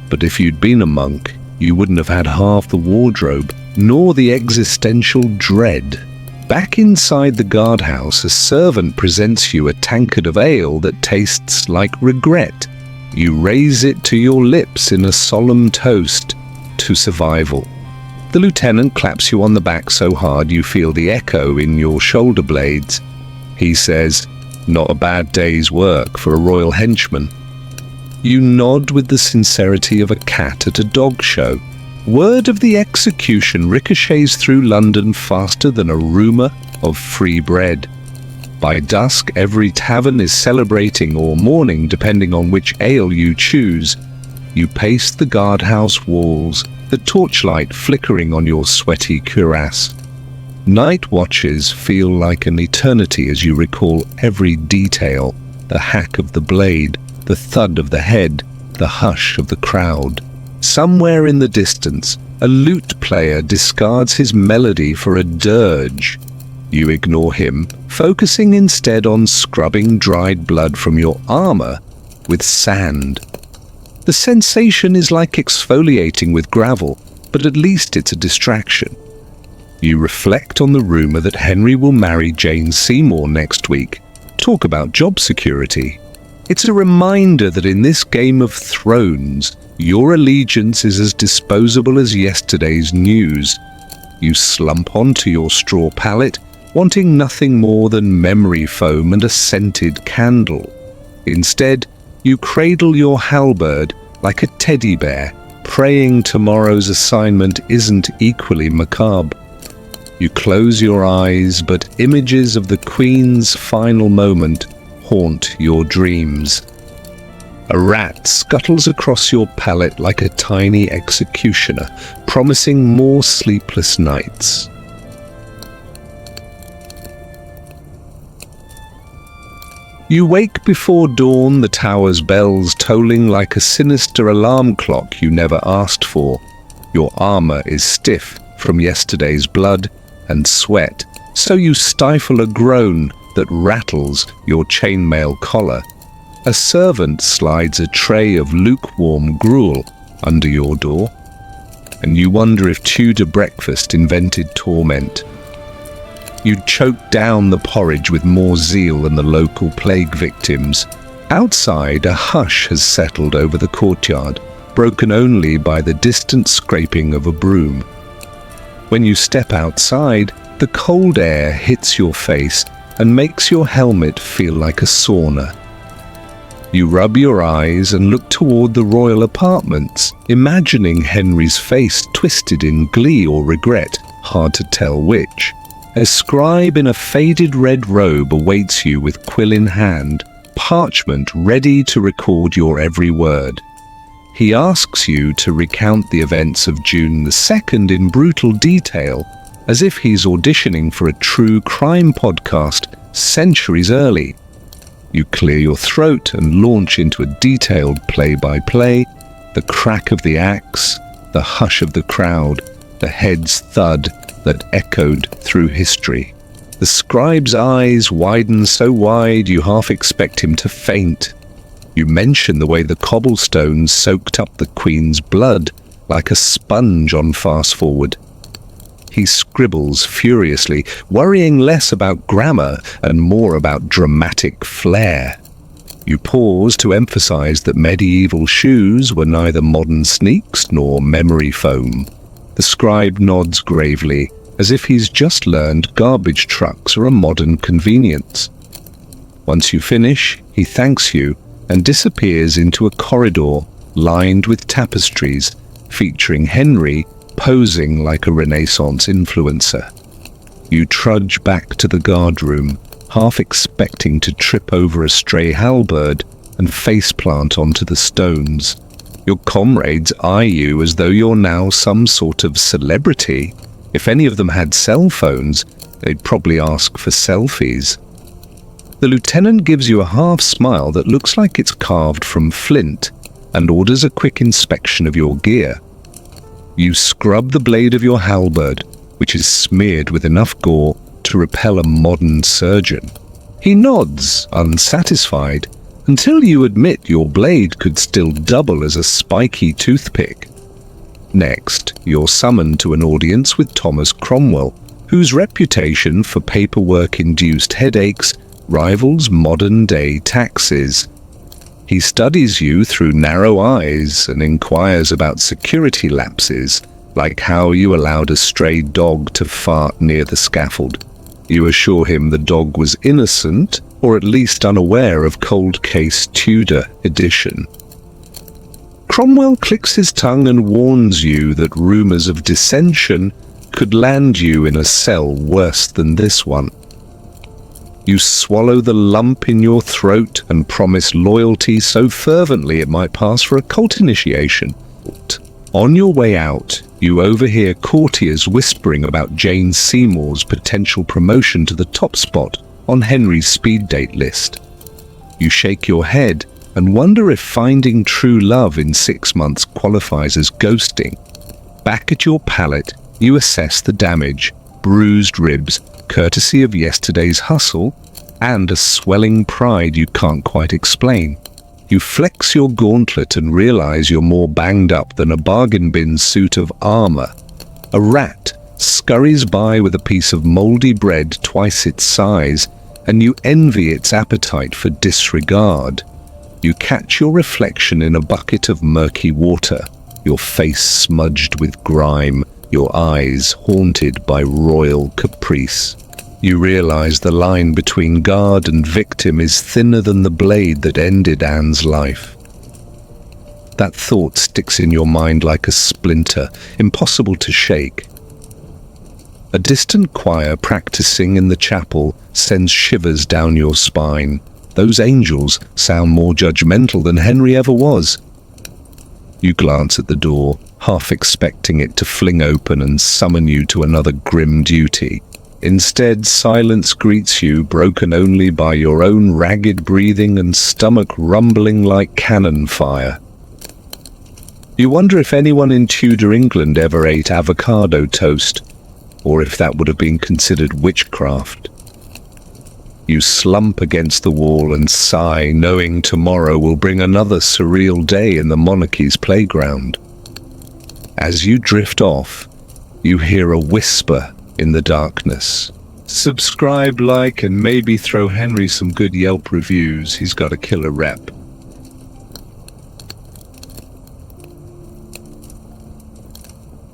But if you'd been a monk, you wouldn't have had half the wardrobe, nor the existential dread. Back inside the guardhouse, a servant presents you a tankard of ale that tastes like regret. You raise it to your lips in a solemn toast to survival. The lieutenant claps you on the back so hard you feel the echo in your shoulder blades. He says, "Not a bad day's work for a royal henchman." You nod with the sincerity of a cat at a dog show. Word of the execution ricochets through London faster than a rumour of free bread. By dusk, every tavern is celebrating or mourning depending on which ale you choose. You pace the guardhouse walls, the torchlight flickering on your sweaty cuirass. Night watches feel like an eternity as you recall every detail, the hack of the blade, the thud of the head, the hush of the crowd. Somewhere in the distance, a lute player discards his melody for a dirge. You ignore him, focusing instead on scrubbing dried blood from your armor with sand. The sensation is like exfoliating with gravel, but at least it's a distraction. You reflect on the rumor that Henry will marry Jane Seymour next week. Talk about job security. It's a reminder that in this Game of Thrones, your allegiance is as disposable as yesterday's news. You slump onto your straw pallet, wanting nothing more than memory foam and a scented candle. Instead, you cradle your halberd like a teddy bear, praying tomorrow's assignment isn't equally macabre. You close your eyes, but images of the Queen's final moment haunt your dreams. A rat scuttles across your pallet like a tiny executioner, promising more sleepless nights. You wake before dawn, the tower's bells tolling like a sinister alarm clock you never asked for. Your armor is stiff from yesterday's blood and sweat, so you stifle a groan that rattles your chainmail collar. A servant slides a tray of lukewarm gruel under your door, and you wonder if Tudor breakfast invented torment. You choke down the porridge with more zeal than the local plague victims. Outside, a hush has settled over the courtyard, broken only by the distant scraping of a broom. When you step outside, the cold air hits your face and makes your helmet feel like a sauna. You rub your eyes and look toward the royal apartments, imagining Henry's face twisted in glee or regret, hard to tell which. A scribe in a faded red robe awaits you with quill in hand, parchment ready to record your every word. He asks you to recount the events of June the 2nd in brutal detail, as if he's auditioning for a true crime podcast centuries early. You clear your throat and launch into a detailed play-by-play, the crack of the axe, the hush of the crowd, the head's thud that echoed through history. The scribe's eyes widen so wide you half expect him to faint. You mention the way the cobblestones soaked up the Queen's blood like a sponge on fast forward. He scribbles furiously, worrying less about grammar and more about dramatic flair. You pause to emphasize that medieval shoes were neither modern sneaks nor memory foam. The scribe nods gravely, as if he's just learned garbage trucks are a modern convenience. Once you finish, he thanks you and disappears into a corridor lined with tapestries, featuring Henry posing like a Renaissance influencer. You trudge back to the guardroom, half expecting to trip over a stray halberd, and faceplant onto the stones. Your comrades eye you as though you're now some sort of celebrity. If any of them had cell phones, they'd probably ask for selfies. The lieutenant gives you a half smile that looks like it's carved from flint and orders a quick inspection of your gear. You scrub the blade of your halberd, which is smeared with enough gore to repel a modern surgeon. He nods, unsatisfied, until you admit your blade could still double as a spiky toothpick. Next, you're summoned to an audience with Thomas Cromwell, whose reputation for paperwork-induced headaches rivals modern-day taxes. He studies you through narrow eyes and inquires about security lapses, like how you allowed a stray dog to fart near the scaffold. You assure him the dog was innocent, or at least unaware of Cold Case Tudor edition. Cromwell clicks his tongue and warns you that rumors of dissension could land you in a cell worse than this one. You swallow the lump in your throat and promise loyalty so fervently it might pass for a cult initiation. On your way out, you overhear courtiers whispering about Jane Seymour's potential promotion to the top spot on Henry's speed date list. You shake your head and wonder if finding true love in 6 months qualifies as ghosting. Back at your pallet, you assess the damage, bruised ribs, courtesy of yesterday's hustle, and a swelling pride you can't quite explain. You flex your gauntlet and realize you're more banged up than a bargain bin suit of armor. A rat scurries by with a piece of moldy bread twice its size, and you envy its appetite for disregard. You catch your reflection in a bucket of murky water, your face smudged with grime, your eyes haunted by royal caprice. You realize the line between guard and victim is thinner than the blade that ended Anne's life. That thought sticks in your mind like a splinter, impossible to shake. A distant choir practicing in the chapel sends shivers down your spine. Those angels sound more judgmental than Henry ever was. You glance at the door, half expecting it to fling open and summon you to another grim duty. Instead, silence greets you, broken only by your own ragged breathing and stomach rumbling like cannon fire. You wonder if anyone in Tudor England ever ate avocado toast, or if that would have been considered witchcraft. You slump against the wall and sigh, knowing tomorrow will bring another surreal day in the monarchy's playground. As you drift off, you hear a whisper in the darkness. Subscribe, like, and maybe throw Henry some good Yelp reviews. He's got a killer rep.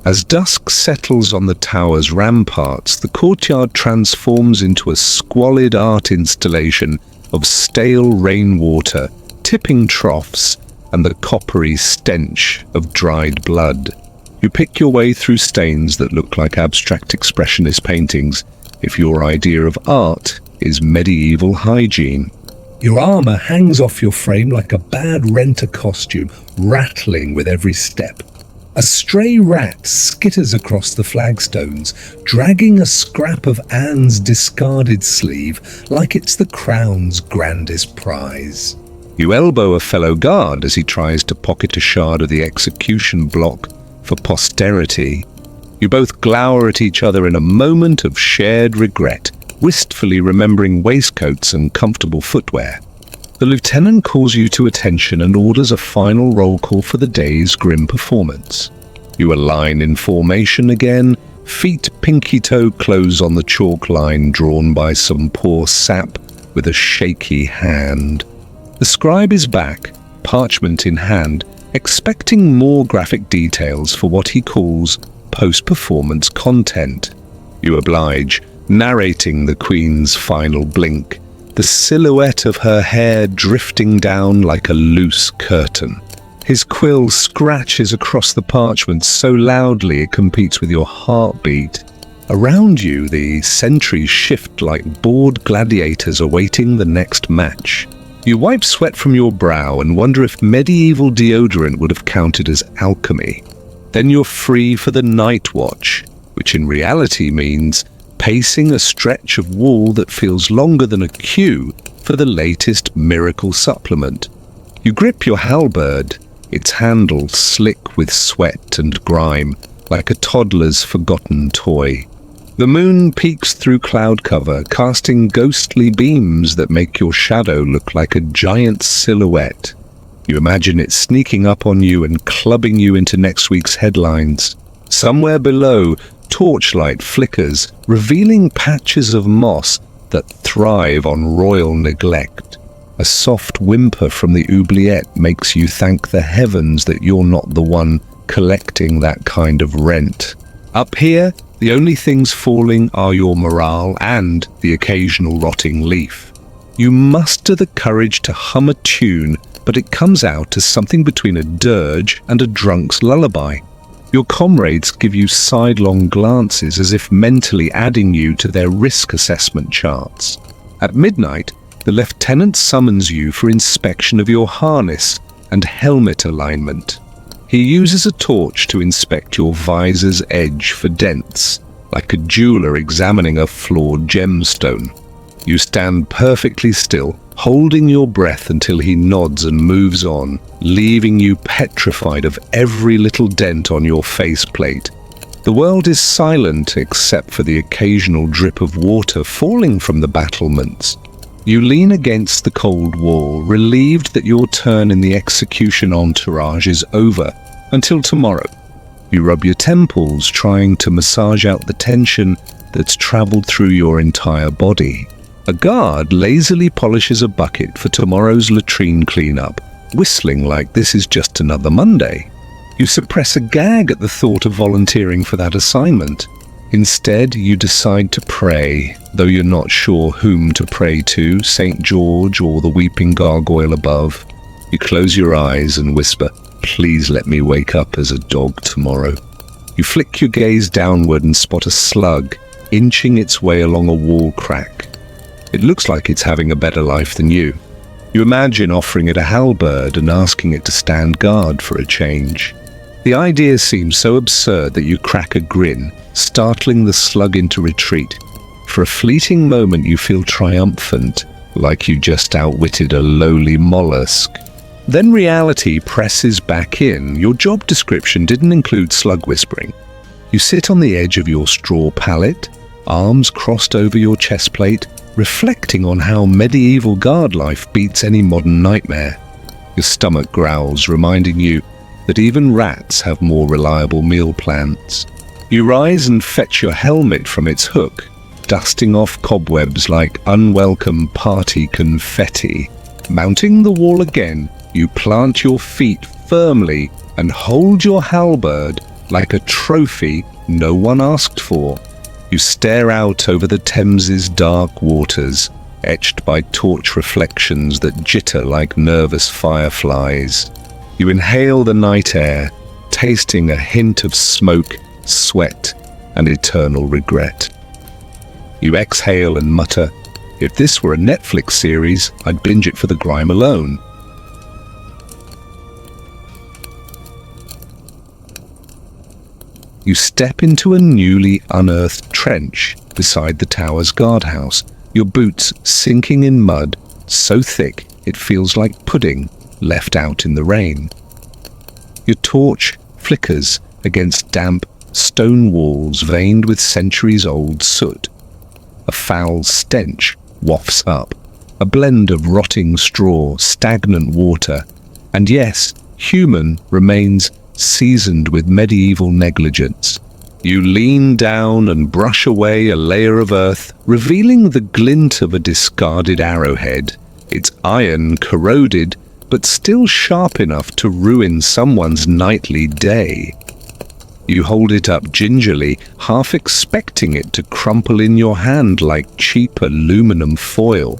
As dusk settles on the tower's ramparts, the courtyard transforms into a squalid art installation of stale rainwater, tipping troughs, and the coppery stench of dried blood. You pick your way through stains that look like abstract expressionist paintings, if your idea of art is medieval hygiene. Your armor hangs off your frame like a bad renter costume, rattling with every step. A stray rat skitters across the flagstones, dragging a scrap of Anne's discarded sleeve like it's the crown's grandest prize. You elbow a fellow guard as he tries to pocket a shard of the execution block for posterity. You both glower at each other in a moment of shared regret, wistfully remembering waistcoats and comfortable footwear. The lieutenant calls you to attention and orders a final roll call for the day's grim performance. You align in formation again, feet pinky-toe close on the chalk line drawn by some poor sap with a shaky hand. The scribe is back, parchment in hand, expecting more graphic details for what he calls post-performance content. You oblige, narrating the Queen's final blink, the silhouette of her hair drifting down like a loose curtain. His quill scratches across the parchment so loudly it competes with your heartbeat. Around you, the sentries shift like bored gladiators awaiting the next match. You wipe sweat from your brow and wonder if medieval deodorant would have counted as alchemy. Then you're free for the night watch, which in reality means pacing a stretch of wall that feels longer than a queue for the latest miracle supplement. You grip your halberd, its handle slick with sweat and grime, like a toddler's forgotten toy. The moon peeks through cloud cover, casting ghostly beams that make your shadow look like a giant silhouette. You imagine it sneaking up on you and clubbing you into next week's headlines. Somewhere below, torchlight flickers, revealing patches of moss that thrive on royal neglect. A soft whimper from the oubliette makes you thank the heavens that you're not the one collecting that kind of rent. Up here, the only things falling are your morale and the occasional rotting leaf. You muster the courage to hum a tune, but it comes out as something between a dirge and a drunk's lullaby. Your comrades give you sidelong glances as if mentally adding you to their risk assessment charts. At midnight, the lieutenant summons you for inspection of your harness and helmet alignment. He uses a torch to inspect your visor's edge for dents, like a jeweler examining a flawed gemstone. You stand perfectly still, holding your breath until he nods and moves on, leaving you petrified of every little dent on your faceplate. The world is silent except for the occasional drip of water falling from the battlements. You lean against the cold wall, relieved that your turn in the execution entourage is over until tomorrow. You rub your temples, trying to massage out the tension that's traveled through your entire body. A guard lazily polishes a bucket for tomorrow's latrine cleanup, whistling like this is just another Monday. You suppress a gag at the thought of volunteering for that assignment. Instead, you decide to pray, though you're not sure whom to pray to, St. George or the weeping gargoyle above. You close your eyes and whisper, "Please let me wake up as a dog tomorrow." You flick your gaze downward and spot a slug, inching its way along a wall crack. It looks like it's having a better life than you. You imagine offering it a halberd and asking it to stand guard for a change. The idea seems so absurd that you crack a grin, startling the slug into retreat. For a fleeting moment you feel triumphant, like you just outwitted a lowly mollusk. Then reality presses back in. Your job description didn't include slug whispering. You sit on the edge of your straw pallet, arms crossed over your chest plate, reflecting on how medieval guard life beats any modern nightmare. Your stomach growls, reminding you that even rats have more reliable meal plans. You rise and fetch your helmet from its hook, dusting off cobwebs like unwelcome party confetti. Mounting the wall again, you plant your feet firmly and hold your halberd like a trophy no one asked for. You stare out over the Thames's dark waters, etched by torch reflections that jitter like nervous fireflies. You inhale the night air, tasting a hint of smoke, sweat, and eternal regret. You exhale and mutter, "If this were a Netflix series, I'd binge it for the grime alone." You step into a newly unearthed trench beside the tower's guardhouse, your boots sinking in mud so thick it feels like pudding left out in the rain. Your torch flickers against damp stone walls veined with centuries-old soot. A foul stench wafts up, a blend of rotting straw, stagnant water, and yes, human remains seasoned with medieval negligence. You lean down and brush away a layer of earth, revealing the glint of a discarded arrowhead, its iron corroded but still sharp enough to ruin someone's nightly day. You hold it up gingerly, half expecting it to crumple in your hand like cheap aluminum foil.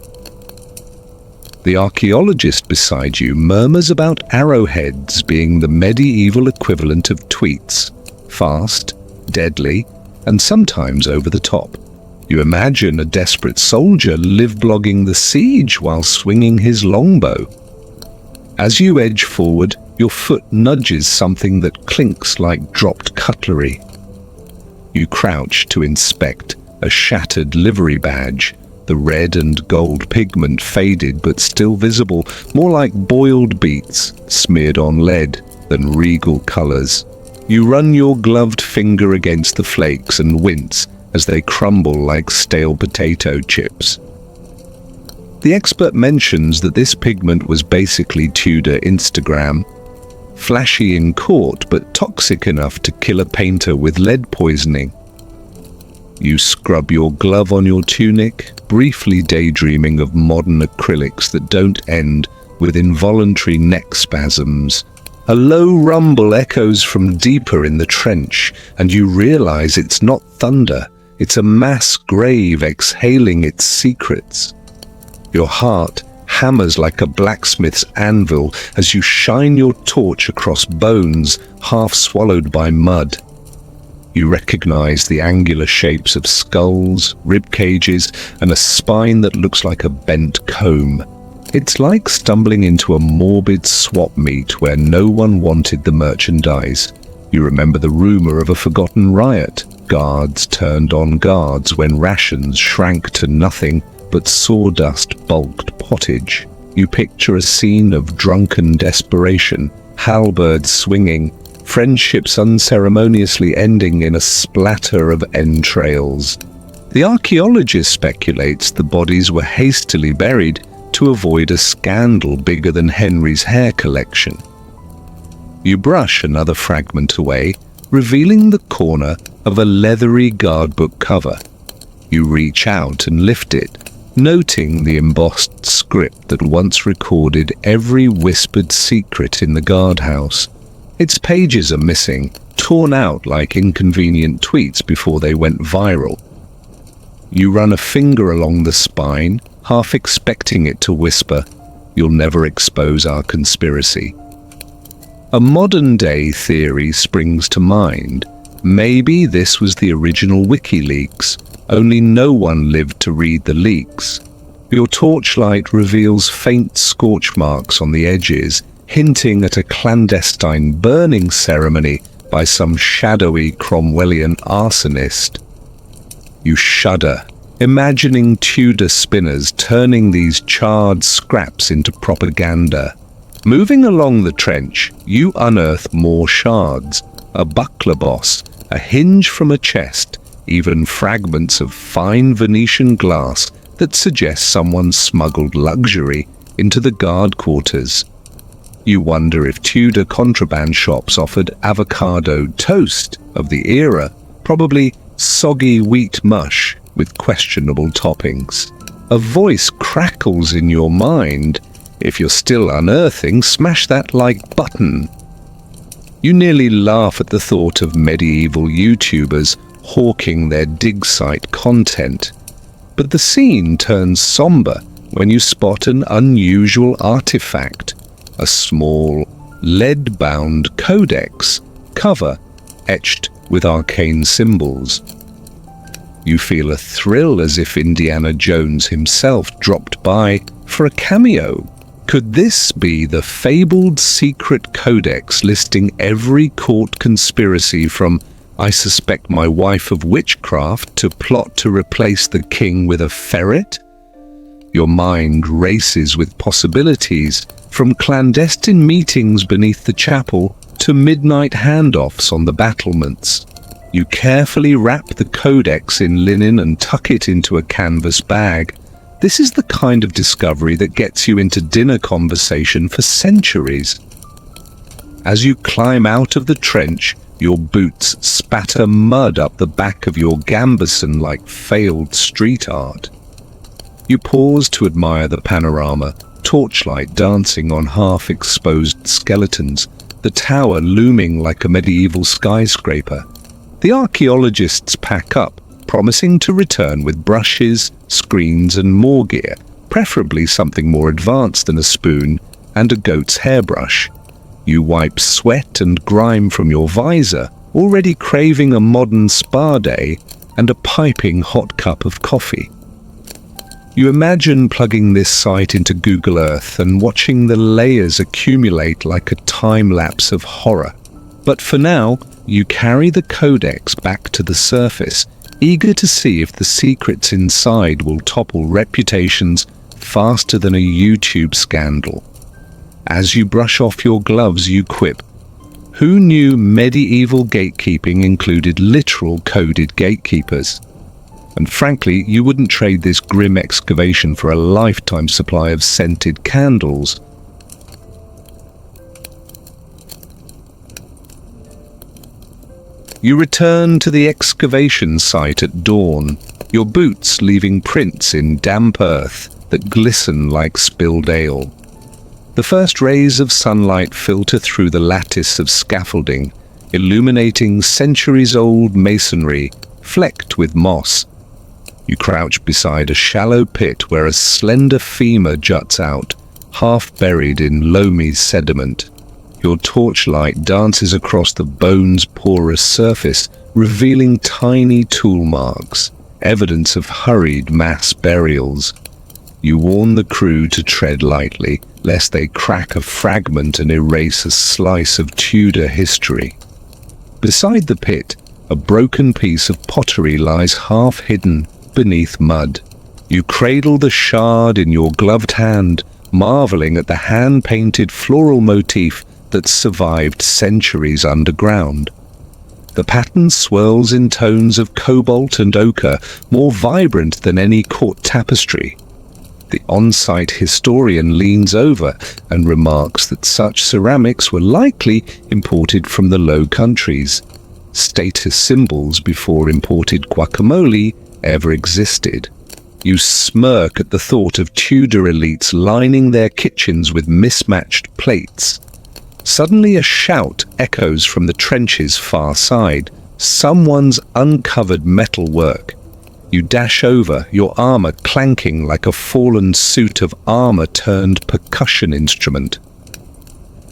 The archaeologist beside you murmurs about arrowheads being the medieval equivalent of tweets, fast, deadly, and sometimes over the top. You imagine a desperate soldier live-blogging the siege while swinging his longbow. As you edge forward, your foot nudges something that clinks like dropped cutlery. You crouch to inspect a shattered livery badge, the red and gold pigment faded but still visible, more like boiled beets smeared on lead than regal colors. You run your gloved finger against the flakes and wince as they crumble like stale potato chips. The expert mentions that this pigment was basically Tudor Instagram, flashy in court but toxic enough to kill a painter with lead poisoning. You scrub your glove on your tunic, briefly daydreaming of modern acrylics that don't end with involuntary neck spasms. A low rumble echoes from deeper in the trench, and you realize it's not thunder, it's a mass grave exhaling its secrets. Your heart hammers like a blacksmith's anvil as you shine your torch across bones half swallowed by mud. You recognize the angular shapes of skulls, rib cages, and a spine that looks like a bent comb. It's like stumbling into a morbid swap meet where no one wanted the merchandise. You remember the rumor of a forgotten riot. Guards turned on guards when rations shrank to nothing but sawdust bulked pottage. You picture a scene of drunken desperation, halberds swinging, friendships unceremoniously ending in a splatter of entrails. The archaeologist speculates the bodies were hastily buried to avoid a scandal bigger than Henry's hair collection. You brush another fragment away, revealing the corner of a leathery guardbook cover. You reach out and lift it, noting the embossed script that once recorded every whispered secret in the guardhouse. Its pages are missing, torn out like inconvenient tweets before they went viral. You run a finger along the spine, half expecting it to whisper, "You'll never expose our conspiracy." A modern-day theory springs to mind. Maybe this was the original WikiLeaks, only no one lived to read the leaks. Your torchlight reveals faint scorch marks on the edges, hinting at a clandestine burning ceremony by some shadowy Cromwellian arsonist. You shudder, imagining Tudor spinners turning these charred scraps into propaganda. Moving along the trench, you unearth more shards, a buckler boss, a hinge from a chest, even fragments of fine Venetian glass that suggest someone smuggled luxury into the guard quarters. You wonder if Tudor contraband shops offered avocado toast of the era, probably soggy wheat mush with questionable toppings. A voice crackles in your mind. If you're still unearthing, smash that like button. You nearly laugh at the thought of medieval YouTubers hawking their dig site content. But the scene turns somber when you spot an unusual artifact. A small, lead-bound codex cover etched with arcane symbols. You feel a thrill as if Indiana Jones himself dropped by for a cameo. Could this be the fabled secret codex listing every court conspiracy from "I suspect my wife of witchcraft" to plot to replace the king with a ferret? Your mind races with possibilities, from clandestine meetings beneath the chapel to midnight handoffs on the battlements. You carefully wrap the codex in linen and tuck it into a canvas bag. This is the kind of discovery that gets you into dinner conversation for centuries. As you climb out of the trench, your boots spatter mud up the back of your gambeson like failed street art. You pause to admire the panorama, torchlight dancing on half-exposed skeletons, the tower looming like a medieval skyscraper. The archaeologists pack up, promising to return with brushes, screens and more gear, preferably something more advanced than a spoon and a goat's hairbrush. You wipe sweat and grime from your visor, already craving a modern spa day, and a piping hot cup of coffee. You imagine plugging this site into Google Earth and watching the layers accumulate like a time-lapse of horror. But for now, you carry the codex back to the surface, eager to see if the secrets inside will topple reputations faster than a YouTube scandal. As you brush off your gloves, you quip, "Who knew medieval gatekeeping included literal coded gatekeepers?" And frankly, you wouldn't trade this grim excavation for a lifetime supply of scented candles. You return to the excavation site at dawn, your boots leaving prints in damp earth that glisten like spilled ale. The first rays of sunlight filter through the lattice of scaffolding, illuminating centuries-old masonry flecked with moss. You crouch beside a shallow pit where a slender femur juts out, half buried in loamy sediment. Your torchlight dances across the bone's porous surface, revealing tiny tool marks, evidence of hurried mass burials. You warn the crew to tread lightly, lest they crack a fragment and erase a slice of Tudor history. Beside the pit, a broken piece of pottery lies half hidden beneath mud. You cradle the shard in your gloved hand, marveling at the hand-painted floral motif that survived centuries underground. The pattern swirls in tones of cobalt and ochre, more vibrant than any court tapestry. The on-site historian leans over and remarks that such ceramics were likely imported from the Low Countries, status symbols before imported guacamole ever existed. You smirk at the thought of Tudor elites lining their kitchens with mismatched plates. Suddenly a shout echoes from the trench's far side, someone's uncovered metalwork. You dash over, your armor clanking like a fallen suit of armor turned percussion instrument.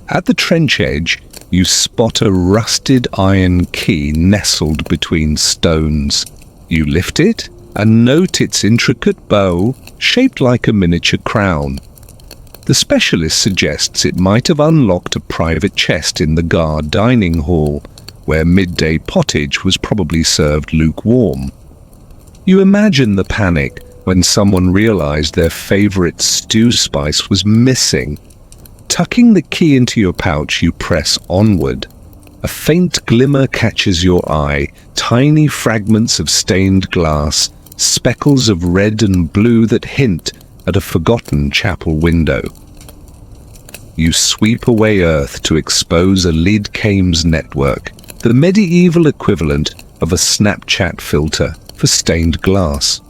At the trench edge, you spot a rusted iron key nestled between stones. You lift it and note its intricate bow, shaped like a miniature crown. The specialist suggests it might have unlocked a private chest in the guard dining hall, where midday pottage was probably served lukewarm. You imagine the panic when someone realized their favorite stew spice was missing. Tucking the key into your pouch, you press onward. A faint glimmer catches your eye, tiny fragments of stained glass, speckles of red and blue that hint at a forgotten chapel window. You sweep away earth to expose a lead Kames network, the medieval equivalent of a Snapchat filter for stained glass.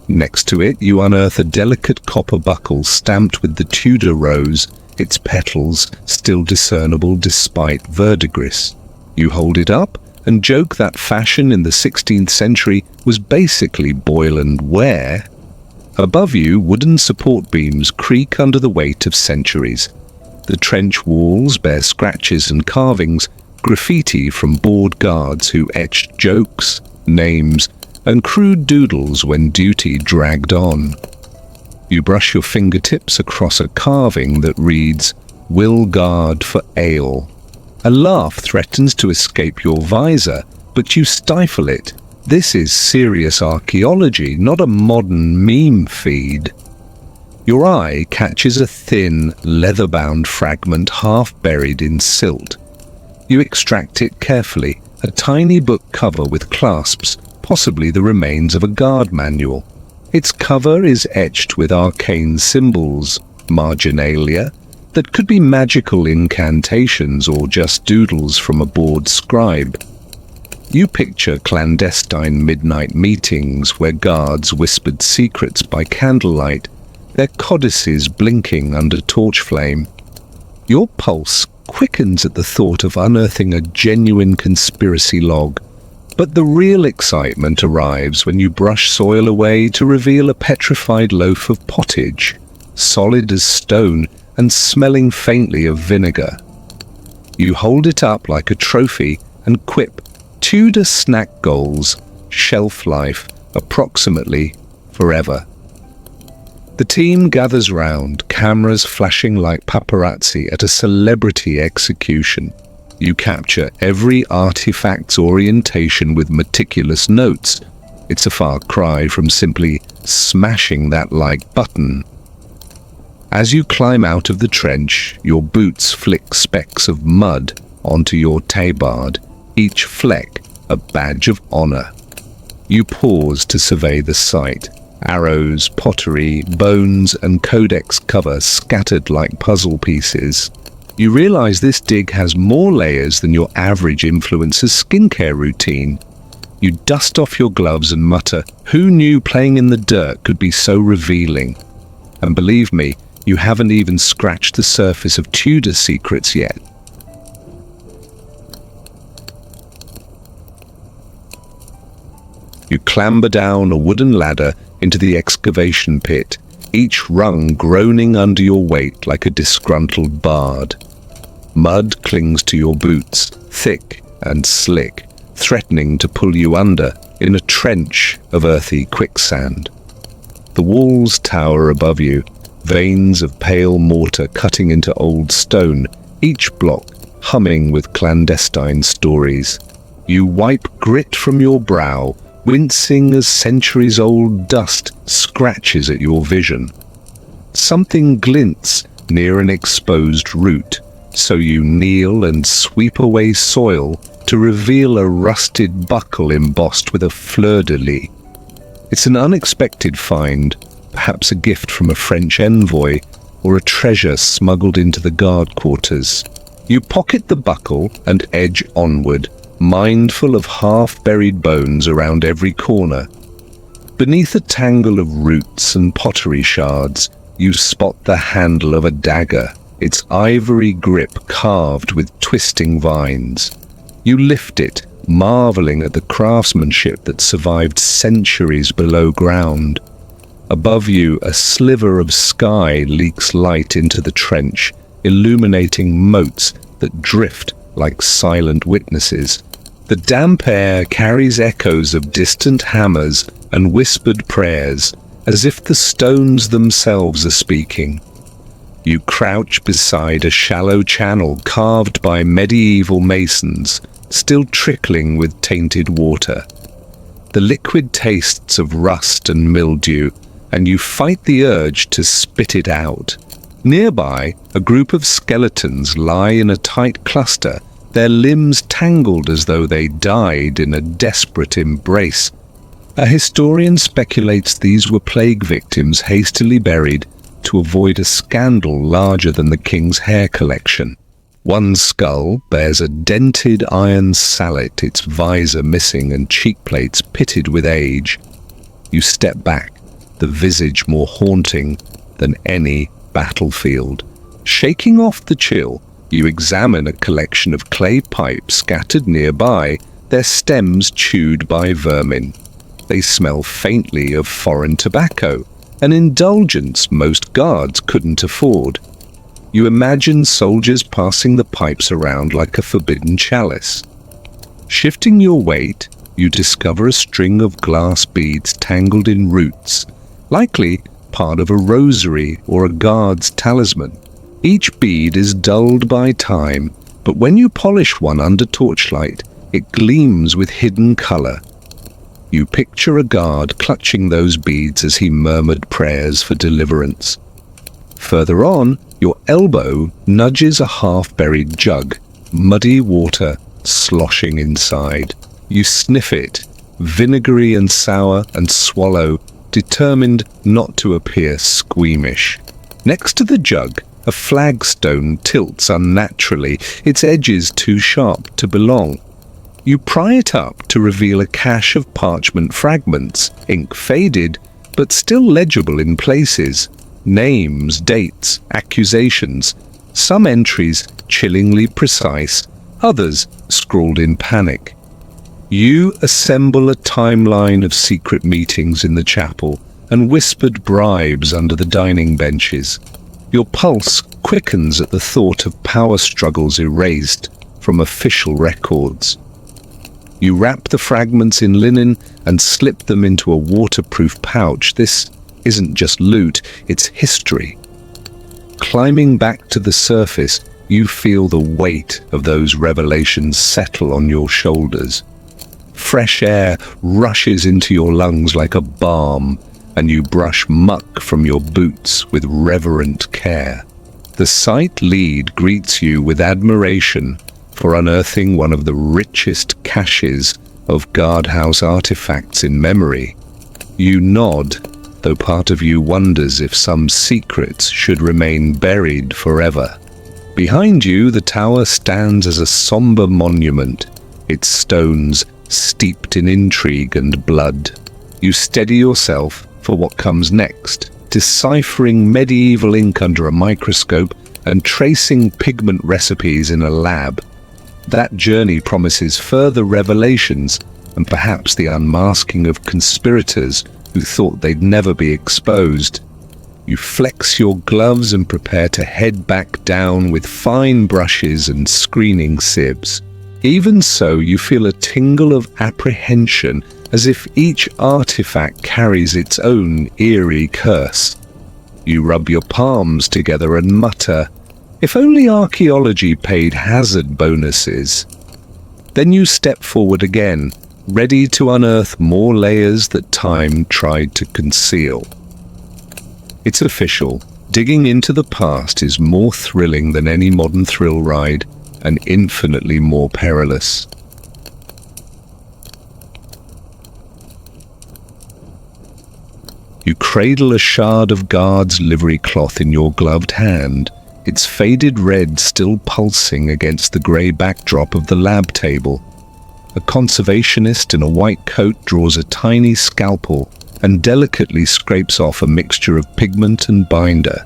Next to it, you unearth a delicate copper buckle stamped with the Tudor rose, its petals still discernible despite verdigris. You hold it up and joke that fashion in the 16th century was basically boil and wear. Above you, wooden support beams creak under the weight of centuries. The trench walls bear scratches and carvings, graffiti from bored guards who etched jokes, names, and crude doodles when duty dragged on. You brush your fingertips across a carving that reads, "Will guard for ale." A laugh threatens to escape your visor, but you stifle it. This is serious archaeology, not a modern meme feed. Your eye catches a thin, leather-bound fragment half buried in silt. You extract it carefully, a tiny book cover with clasps, possibly the remains of a guard manual. Its cover is etched with arcane symbols, marginalia, that could be magical incantations or just doodles from a bored scribe. You picture clandestine midnight meetings where guards whispered secrets by candlelight, their codices blinking under torch flame. Your pulse quickens at the thought of unearthing a genuine conspiracy log, but the real excitement arrives when you brush soil away to reveal a petrified loaf of pottage, solid as stone and smelling faintly of vinegar. You hold it up like a trophy and quip, "Tudor snack goals, shelf life approximately forever. The team gathers round, cameras flashing like paparazzi at a celebrity execution. You capture every artifact's orientation with meticulous notes. It's a far cry from simply smashing that like button. As you climb out of the trench, your boots flick specks of mud onto your tabard, each fleck a badge of honor. You pause to survey the site. Arrows, pottery, bones, and codex cover scattered like puzzle pieces. You realize this dig has more layers than your average influencer's skincare routine. You dust off your gloves and mutter, "Who knew playing in the dirt could be so revealing?" And believe me, you haven't even scratched the surface of Tudor secrets yet. You clamber down a wooden ladder into the excavation pit, each rung groaning under your weight like a disgruntled bard. Mud clings to your boots, thick and slick, threatening to pull you under in a trench of earthy quicksand. The walls tower above you, veins of pale mortar cutting into old stone, each block humming with clandestine stories. You wipe grit from your brow, wincing as centuries-old dust scratches at your vision. Something glints near an exposed root, so you kneel and sweep away soil to reveal a rusted buckle embossed with a fleur-de-lis. It's an unexpected find, perhaps a gift from a French envoy or a treasure smuggled into the guard quarters. You pocket the buckle and edge onward, mindful of half-buried bones around every corner. Beneath a tangle of roots and pottery shards, you spot the handle of a dagger, its ivory grip carved with twisting vines. You lift it, marveling at the craftsmanship that survived centuries below ground. Above you, a sliver of sky leaks light into the trench, illuminating motes that drift like silent witnesses. The damp air carries echoes of distant hammers and whispered prayers, as if the stones themselves are speaking. You crouch beside a shallow channel carved by medieval masons, still trickling with tainted water. The liquid tastes of rust and mildew, and you fight the urge to spit it out. Nearby, a group of skeletons lie in a tight cluster, their limbs tangled as though they died in a desperate embrace. A historian speculates these were plague victims hastily buried to avoid a scandal larger than the king's hair collection. One skull bears a dented iron sallet, its visor missing and cheek plates pitted with age. You step back, the visage more haunting than any battlefield. Shaking off the chill, you examine a collection of clay pipes scattered nearby, their stems chewed by vermin. They smell faintly of foreign tobacco, an indulgence most guards couldn't afford. You imagine soldiers passing the pipes around like a forbidden chalice. Shifting your weight, you discover a string of glass beads tangled in roots, likely part of a rosary or a guard's talisman. Each bead is dulled by time, but when you polish one under torchlight, it gleams with hidden color. You picture a guard clutching those beads as he murmured prayers for deliverance. Further on, your elbow nudges a half-buried jug, muddy water sloshing inside. You sniff it, vinegary and sour, and swallow, determined not to appear squeamish. Next to the jug, a flagstone tilts unnaturally, its edges too sharp to belong. You pry it up to reveal a cache of parchment fragments, ink faded, but still legible in places. Names, dates, accusations, some entries chillingly precise, others scrawled in panic. You assemble a timeline of secret meetings in the chapel and whispered bribes under the dining benches. Your pulse quickens at the thought of power struggles erased from official records. You wrap the fragments in linen and slip them into a waterproof pouch. This isn't just loot, it's history. Climbing back to the surface, you feel the weight of those revelations settle on your shoulders. Fresh air rushes into your lungs like a balm, and you brush muck from your boots with reverent care. The site lead greets you with admiration for unearthing one of the richest caches of guardhouse artifacts in memory. You nod, though part of you wonders if some secrets should remain buried forever. Behind you, the tower stands as a somber monument, its stones steeped in intrigue and blood. You steady yourself for what comes next, deciphering medieval ink under a microscope and tracing pigment recipes in a lab. That journey promises further revelations and perhaps the unmasking of conspirators who thought they'd never be exposed. You flex your gloves and prepare to head back down with fine brushes and screening sieves. Even so, you feel a tingle of apprehension, as if each artifact carries its own eerie curse. You rub your palms together and mutter, "If only archaeology paid hazard bonuses." Then you step forward again, ready to unearth more layers that time tried to conceal. It's official. Digging into the past is more thrilling than any modern thrill ride, and infinitely more perilous. You cradle a shard of guard's livery cloth in your gloved hand, its faded red still pulsing against the grey backdrop of the lab table. A conservationist in a white coat draws a tiny scalpel and delicately scrapes off a mixture of pigment and binder.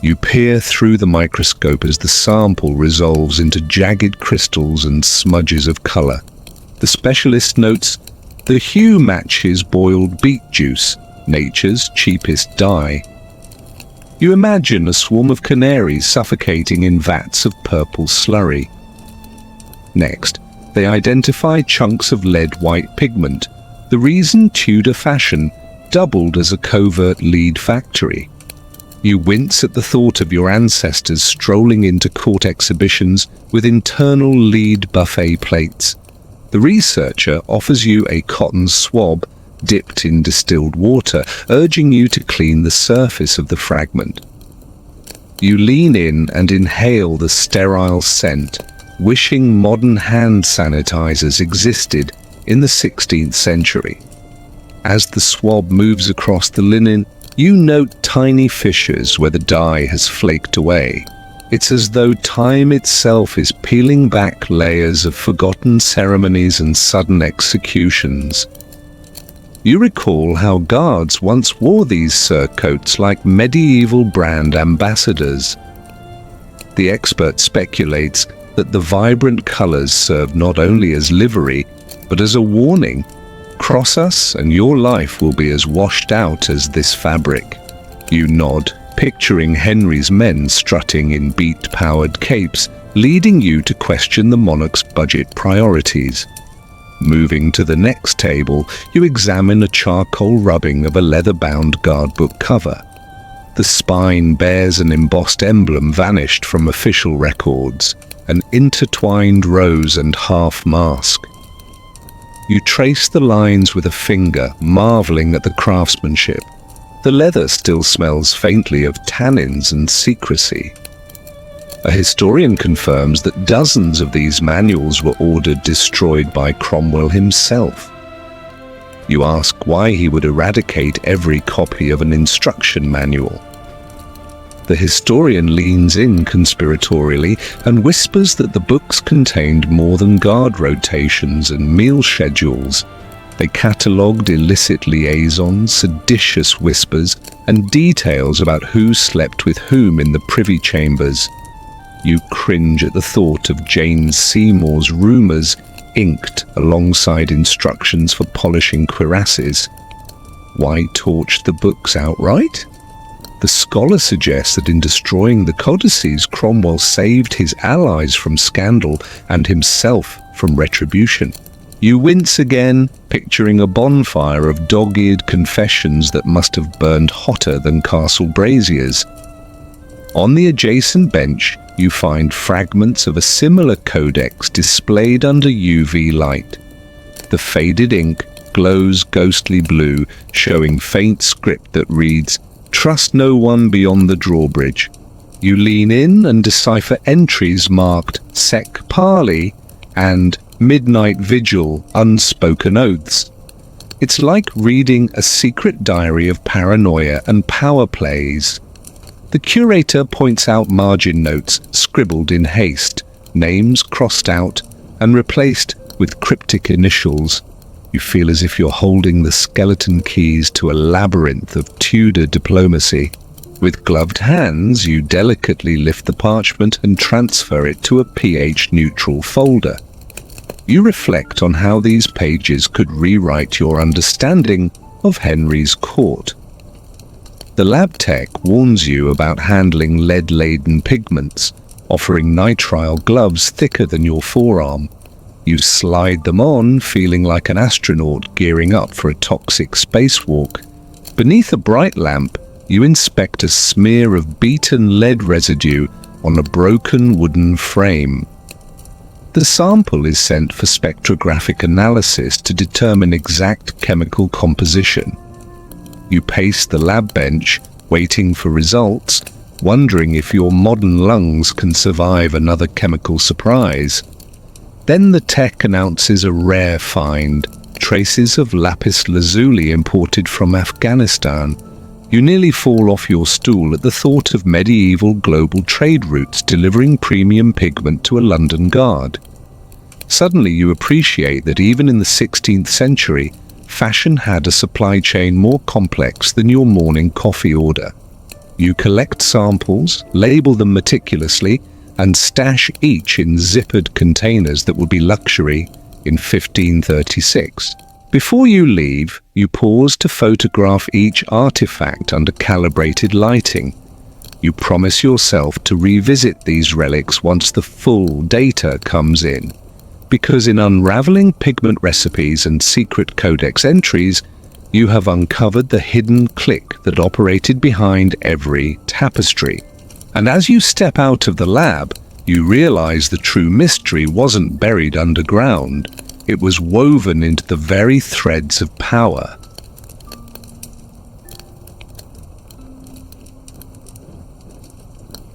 You peer through the microscope as the sample resolves into jagged crystals and smudges of colour. The specialist notes, "The hue matches boiled beet juice, nature's cheapest dye." You imagine a swarm of canaries suffocating in vats of purple slurry. Next, they identify chunks of lead-white pigment, the reason Tudor fashion doubled as a covert lead factory. You wince at the thought of your ancestors strolling into court exhibitions with internal lead buffet plates. The researcher offers you a cotton swab dipped in distilled water, urging you to clean the surface of the fragment. You lean in and inhale the sterile scent, wishing modern hand sanitizers existed in the 16th century. As the swab moves across the linen, you note tiny fissures where the dye has flaked away. It's as though time itself is peeling back layers of forgotten ceremonies and sudden executions. You recall how guards once wore these surcoats like medieval brand ambassadors. The expert speculates that the vibrant colors serve not only as livery, but as a warning. Cross us and your life will be as washed out as this fabric. You nod, picturing Henry's men strutting in beat-powered capes, leading you to question the monarch's budget priorities. Moving to the next table, you examine a charcoal rubbing of a leather-bound guardbook cover. The spine bears an embossed emblem vanished from official records, an intertwined rose and half mask. You trace the lines with a finger, marveling at the craftsmanship. The leather still smells faintly of tannins and secrecy. A historian confirms that dozens of these manuals were ordered destroyed by Cromwell himself. You ask why he would eradicate every copy of an instruction manual. The historian leans in conspiratorially and whispers that the books contained more than guard rotations and meal schedules. They catalogued illicit liaisons, seditious whispers, and details about who slept with whom in the privy chambers. You cringe at the thought of Jane Seymour's rumours inked alongside instructions for polishing cuirasses. Why torch the books outright? The scholar suggests that in destroying the codices, Cromwell saved his allies from scandal and himself from retribution. You wince again, picturing a bonfire of dog-eared confessions that must have burned hotter than castle braziers. On the adjacent bench, you find fragments of a similar codex displayed under UV light. The faded ink glows ghostly blue, showing faint script that reads, "Trust no one beyond the drawbridge." You lean in and decipher entries marked Sec Parley and Midnight Vigil, Unspoken Oaths. It's like reading a secret diary of paranoia and power plays. The curator points out margin notes scribbled in haste, names crossed out and replaced with cryptic initials. You feel as if you're holding the skeleton keys to a labyrinth of Tudor diplomacy. With gloved hands, you delicately lift the parchment and transfer it to a pH-neutral folder. You reflect on how these pages could rewrite your understanding of Henry's court. The lab tech warns you about handling lead-laden pigments, offering nitrile gloves thicker than your forearm. You slide them on, feeling like an astronaut gearing up for a toxic spacewalk. Beneath a bright lamp, you inspect a smear of beaten lead residue on a broken wooden frame. The sample is sent for spectrographic analysis to determine exact chemical composition. You pace the lab bench, waiting for results, wondering if your modern lungs can survive another chemical surprise. Then the tech announces a rare find, traces of lapis lazuli imported from Afghanistan. You nearly fall off your stool at the thought of medieval global trade routes delivering premium pigment to a London guard. Suddenly you appreciate that even in the 16th century, fashion had a supply chain more complex than your morning coffee order. You collect samples, label them meticulously, and stash each in zippered containers that will be luxury in 1536. Before you leave, you pause to photograph each artifact under calibrated lighting. You promise yourself to revisit these relics once the full data comes in, because in unraveling pigment recipes and secret codex entries, you have uncovered the hidden clique that operated behind every tapestry. And as you step out of the lab, you realize the true mystery wasn't buried underground. It was woven into the very threads of power.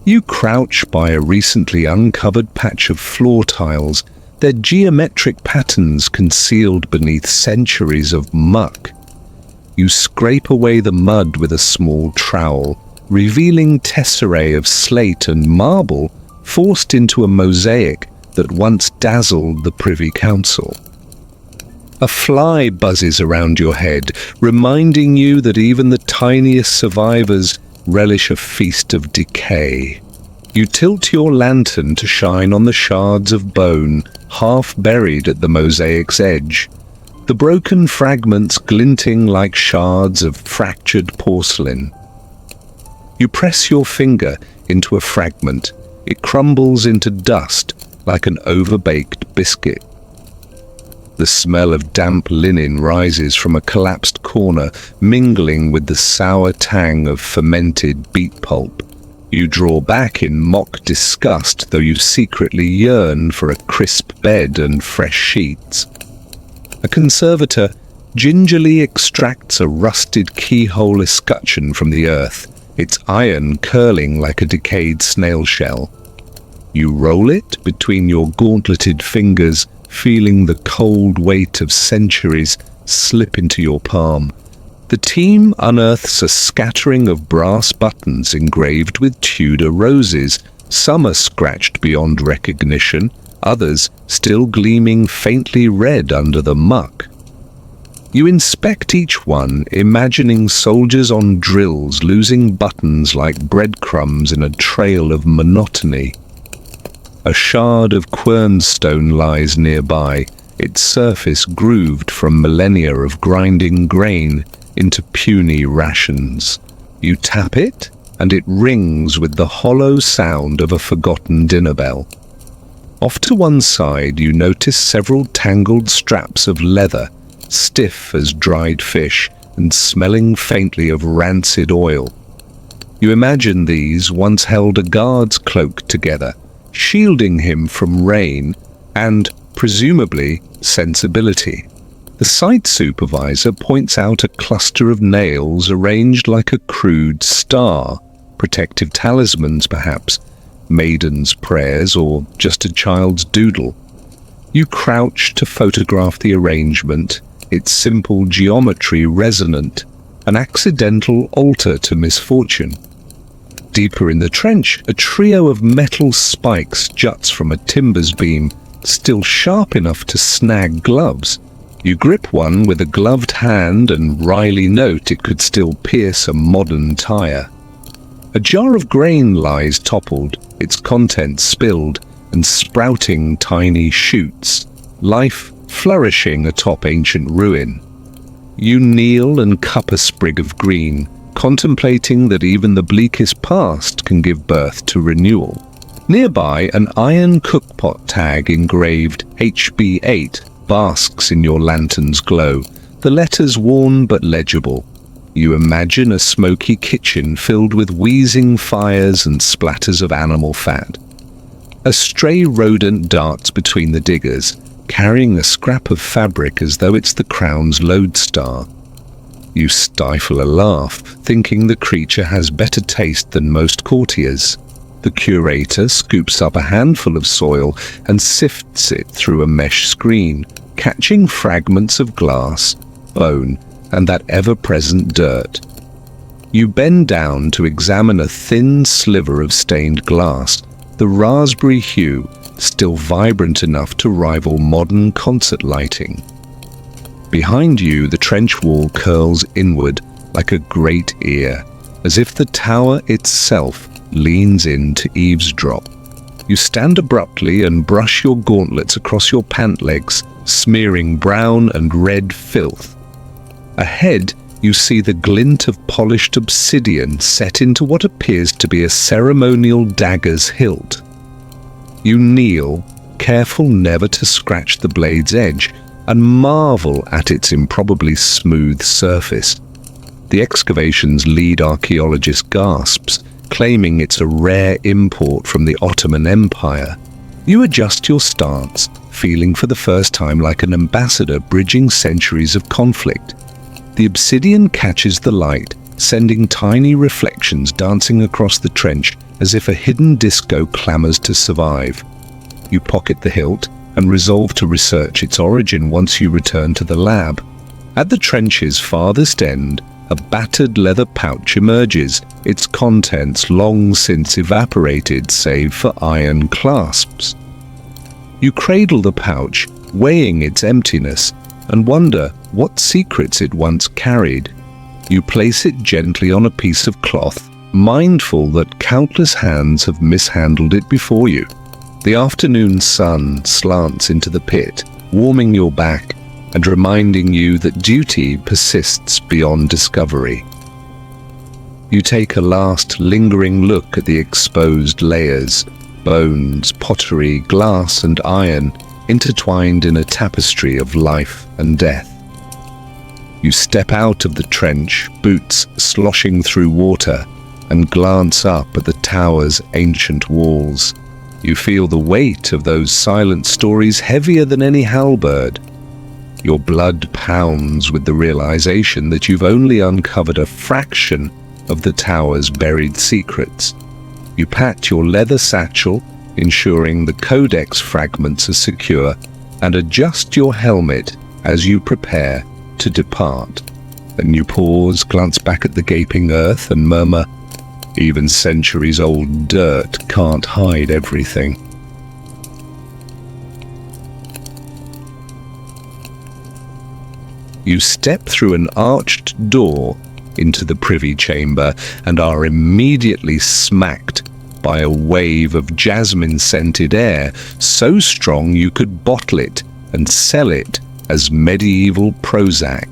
You crouch by a recently uncovered patch of floor tiles, their geometric patterns concealed beneath centuries of muck. You scrape away the mud with a small trowel, revealing tesserae of slate and marble forced into a mosaic that once dazzled the Privy Council. A fly buzzes around your head, reminding you that even the tiniest survivors relish a feast of decay. You tilt your lantern to shine on the shards of bone, half buried at the mosaic's edge, the broken fragments glinting like shards of fractured porcelain. You press your finger into a fragment. It crumbles into dust like an overbaked biscuit. The smell of damp linen rises from a collapsed corner, mingling with the sour tang of fermented beet pulp. You draw back in mock disgust, though you secretly yearn for a crisp bed and fresh sheets. A conservator gingerly extracts a rusted keyhole escutcheon from the earth, its iron curling like a decayed snail shell. You roll it between your gauntleted fingers, feeling the cold weight of centuries slip into your palm. The team unearths a scattering of brass buttons engraved with Tudor roses. Some are scratched beyond recognition, others still gleaming faintly red under the muck. You inspect each one, imagining soldiers on drills losing buttons like breadcrumbs in a trail of monotony. A shard of quernstone lies nearby, its surface grooved from millennia of grinding grain into puny rations. You tap it, and it rings with the hollow sound of a forgotten dinner bell. Off to one side, you notice several tangled straps of leather, stiff as dried fish and smelling faintly of rancid oil. You imagine these once held a guard's cloak together, shielding him from rain and, presumably, sensibility. The site supervisor points out a cluster of nails arranged like a crude star, protective talismans perhaps, maiden's prayers, or just a child's doodle. You crouch to photograph the arrangement, its simple geometry resonant, an accidental altar to misfortune. Deeper in the trench, a trio of metal spikes juts from a timber's beam, still sharp enough to snag gloves. You grip one with a gloved hand and wryly note it could still pierce a modern tire. A jar of grain lies toppled, its contents spilled and sprouting tiny shoots, life flourishing atop ancient ruin. You kneel and cup a sprig of green, contemplating that even the bleakest past can give birth to renewal. Nearby, an iron cookpot tag engraved HB8 basks in your lantern's glow, the letters worn but legible. You imagine a smoky kitchen filled with wheezing fires and splatters of animal fat. A stray rodent darts between the diggers, carrying a scrap of fabric as though it's the crown's lodestar. You stifle a laugh, thinking the creature has better taste than most courtiers. The curator scoops up a handful of soil and sifts it through a mesh screen, catching fragments of glass, bone, and that ever-present dirt. You bend down to examine a thin sliver of stained glass, the raspberry hue still vibrant enough to rival modern concert lighting. Behind you, the trench wall curls inward like a great ear, as if the tower itself leans in to eavesdrop. You stand abruptly and brush your gauntlets across your pant legs, smearing brown and red filth. Ahead, you see the glint of polished obsidian set into what appears to be a ceremonial dagger's hilt. You kneel, careful never to scratch the blade's edge, and marvel at its improbably smooth surface. The excavation's lead archaeologist gasps, claiming it's a rare import from the Ottoman Empire. You adjust your stance, feeling for the first time like an ambassador bridging centuries of conflict. The obsidian catches the light, sending tiny reflections dancing across the trench as if a hidden disco clamors to survive. You pocket the hilt and resolve to research its origin once you return to the lab. At the trench's farthest end, a battered leather pouch emerges, its contents long since evaporated save for iron clasps. You cradle the pouch, weighing its emptiness, and wonder what secrets it once carried. You place it gently on a piece of cloth, mindful that countless hands have mishandled it before you. The afternoon sun slants into the pit, warming your back and reminding you that duty persists beyond discovery. You take a last lingering look at the exposed layers, bones, pottery, glass and iron, intertwined in a tapestry of life and death. You step out of the trench, boots sloshing through water, and glance up at the tower's ancient walls. You feel the weight of those silent stories heavier than any halberd. Your blood pounds with the realization that you've only uncovered a fraction of the tower's buried secrets. You pat your leather satchel, ensuring the codex fragments are secure, and adjust your helmet as you prepare to depart. Then you pause, glance back at the gaping earth, and murmur, "Even centuries-old dirt can't hide everything." You step through an arched door into the privy chamber and are immediately smacked by a wave of jasmine-scented air so strong you could bottle it and sell it as medieval Prozac.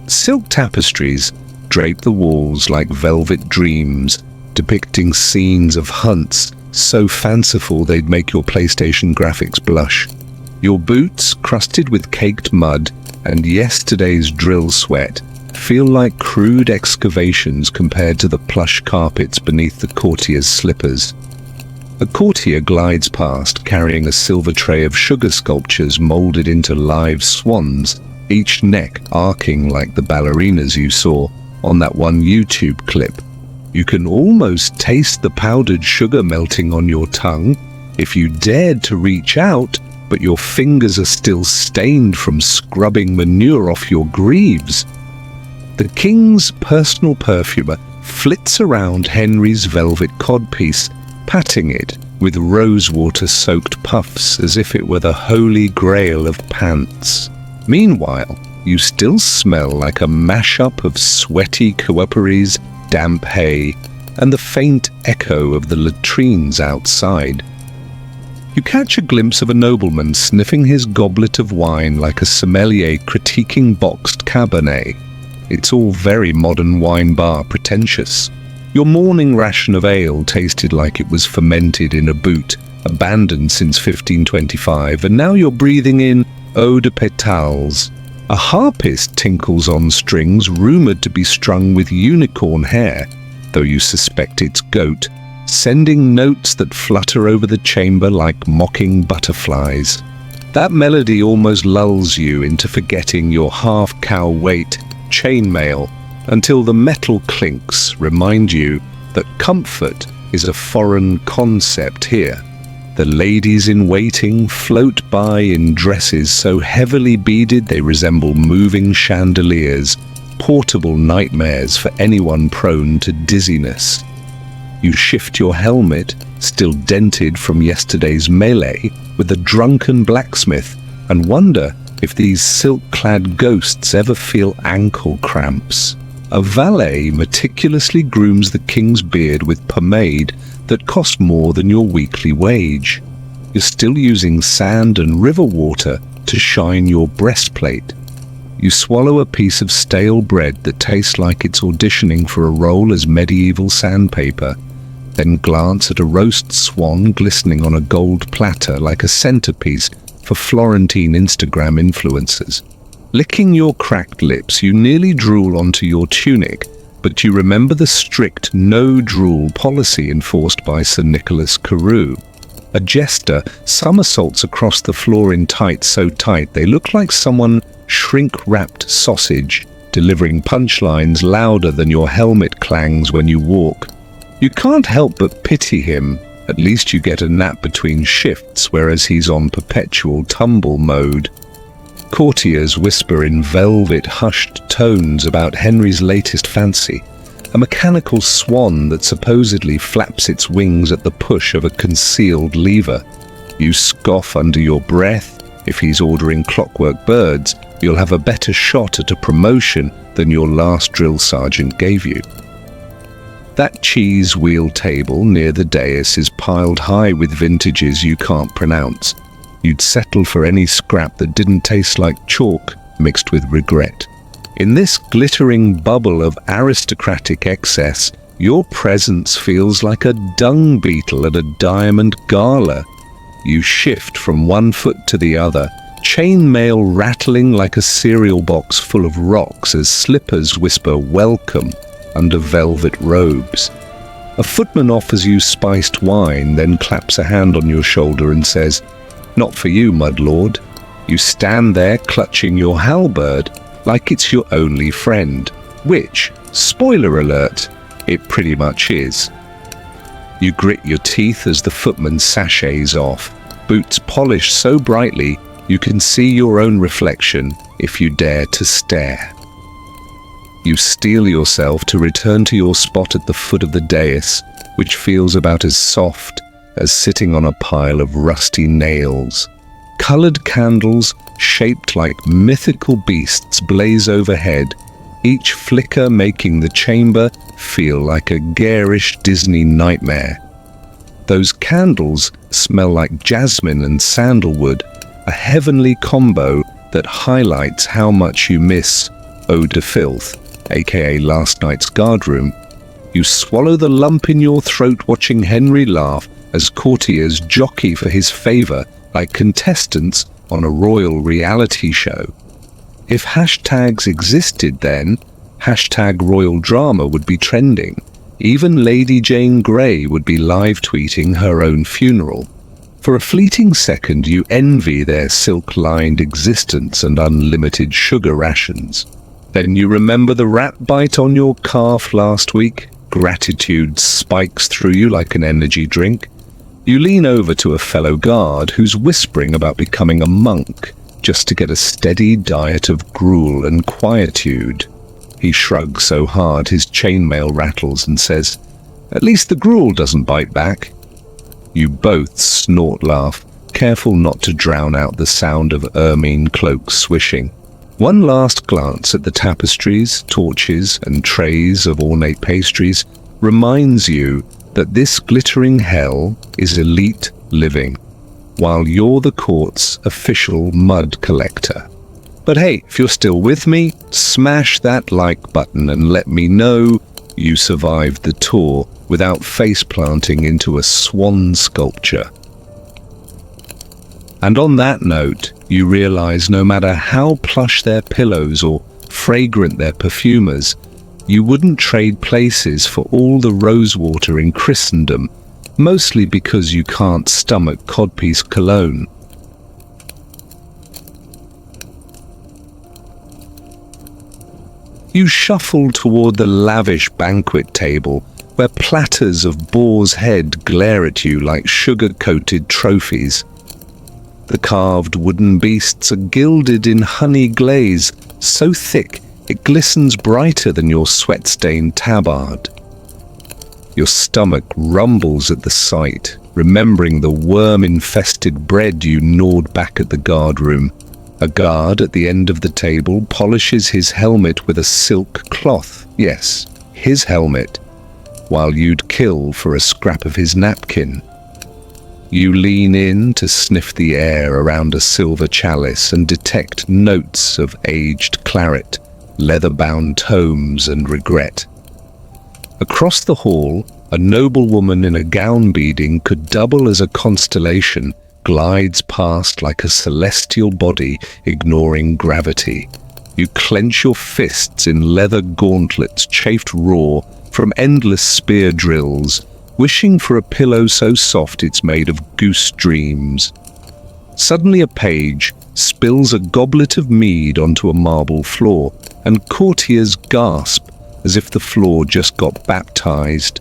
Silk tapestries drape the walls like velvet dreams, depicting scenes of hunts, so fanciful they'd make your PlayStation graphics blush. Your boots, crusted with caked mud and yesterday's drill sweat, feel like crude excavations compared to the plush carpets beneath the courtier's slippers. A courtier glides past carrying a silver tray of sugar sculptures molded into live swans, each neck arcing like the ballerinas you saw on that one YouTube clip. You can almost taste the powdered sugar melting on your tongue if you dared to reach out, but your fingers are still stained from scrubbing manure off your greaves. The king's personal perfumer flits around Henry's velvet codpiece, patting it with rosewater-soaked puffs as if it were the holy grail of pants. Meanwhile, you still smell like a mashup of sweaty cooperies, damp hay, and the faint echo of the latrines outside. You catch a glimpse of a nobleman sniffing his goblet of wine like a sommelier critiquing boxed Cabernet. It's all very modern wine bar pretentious. Your morning ration of ale tasted like it was fermented in a boot, abandoned since 1525, and now you're breathing in eau de pétales. A harpist tinkles on strings rumoured to be strung with unicorn hair, though you suspect it's goat, sending notes that flutter over the chamber like mocking butterflies. That melody almost lulls you into forgetting your half-cow weight chainmail until the metal clinks remind you that comfort is a foreign concept here. The ladies in waiting float by in dresses so heavily beaded they resemble moving chandeliers, portable nightmares for anyone prone to dizziness. You shift your helmet, still dented from yesterday's melee, with a drunken blacksmith, and wonder if these silk-clad ghosts ever feel ankle cramps. A valet meticulously grooms the king's beard with pomade that cost more than your weekly wage. You're still using sand and river water to shine your breastplate. You swallow a piece of stale bread that tastes like it's auditioning for a role as medieval sandpaper, then glance at a roast swan glistening on a gold platter like a centerpiece for Florentine Instagram influencers. Licking your cracked lips, you nearly drool onto your tunic, but you remember the strict no-drool policy enforced by Sir Nicholas Carew. A jester somersaults across the floor in tights so tight they look like someone shrink-wrapped sausage, delivering punchlines louder than your helmet clangs when you walk. You can't help but pity him. At least you get a nap between shifts, whereas he's on perpetual tumble mode. Courtiers whisper in velvet, hushed tones about Henry's latest fancy, a mechanical swan that supposedly flaps its wings at the push of a concealed lever. You scoff under your breath. If he's ordering clockwork birds, you'll have a better shot at a promotion than your last drill sergeant gave you. That cheese wheel table near the dais is piled high with vintages you can't pronounce. You'd settle for any scrap that didn't taste like chalk mixed with regret. In this glittering bubble of aristocratic excess, your presence feels like a dung beetle at a diamond gala. You shift from one foot to the other, chainmail rattling like a cereal box full of rocks as slippers whisper welcome under velvet robes. A footman offers you spiced wine, then claps a hand on your shoulder and says, "Not for you, mudlord." You stand there clutching your halberd like it's your only friend, which, spoiler alert, it pretty much is. You grit your teeth as the footman sachets off, boots polished so brightly you can see your own reflection if you dare to stare. You steel yourself to return to your spot at the foot of the dais, which feels about as soft as sitting on a pile of rusty nails. Coloured candles, shaped like mythical beasts, blaze overhead, each flicker making the chamber feel like a garish Disney nightmare. Those candles smell like jasmine and sandalwood, a heavenly combo that highlights how much you miss eau de filth, aka last night's guardroom. You swallow the lump in your throat watching Henry laugh as courtiers jockey for his favor like contestants on a royal reality show. If hashtags existed then, hashtag royal drama would be trending. Even Lady Jane Grey would be live tweeting her own funeral. For a fleeting second you envy their silk-lined existence and unlimited sugar rations. Then you remember the rat bite on your calf last week. Gratitude spikes through you like an energy drink. You lean over to a fellow guard who's whispering about becoming a monk just to get a steady diet of gruel and quietude. He shrugs so hard his chainmail rattles and says, "At least the gruel doesn't bite back." You both snort laugh, careful not to drown out the sound of ermine cloaks swishing. One last glance at the tapestries, torches, and trays of ornate pastries reminds you that this glittering hell is elite living, while you're the court's official mud collector. But hey, if you're still with me, smash that like button and let me know you survived the tour without face-planting into a swan sculpture. And on that note, you realize no matter how plush their pillows or fragrant their perfumers, you wouldn't trade places for all the rosewater in Christendom, mostly because you can't stomach codpiece cologne. You shuffle toward the lavish banquet table, where platters of boar's head glare at you like sugar-coated trophies. The carved wooden beasts are gilded in honey glaze, so thick it glistens brighter than your sweat-stained tabard. Your stomach rumbles at the sight, remembering the worm-infested bread you gnawed back at the guardroom. A guard at the end of the table polishes his helmet with a silk cloth. Yes, his helmet, while you'd kill for a scrap of his napkin. You lean in to sniff the air around a silver chalice and detect notes of aged claret, leather-bound tomes, and regret. Across the hall, a noblewoman in a gown beading could double as a constellation glides past like a celestial body ignoring gravity. You clench your fists in leather gauntlets chafed raw from endless spear drills, wishing for a pillow so soft it's made of goose dreams. Suddenly a page spills a goblet of mead onto a marble floor, and courtiers gasp as if the floor just got baptized.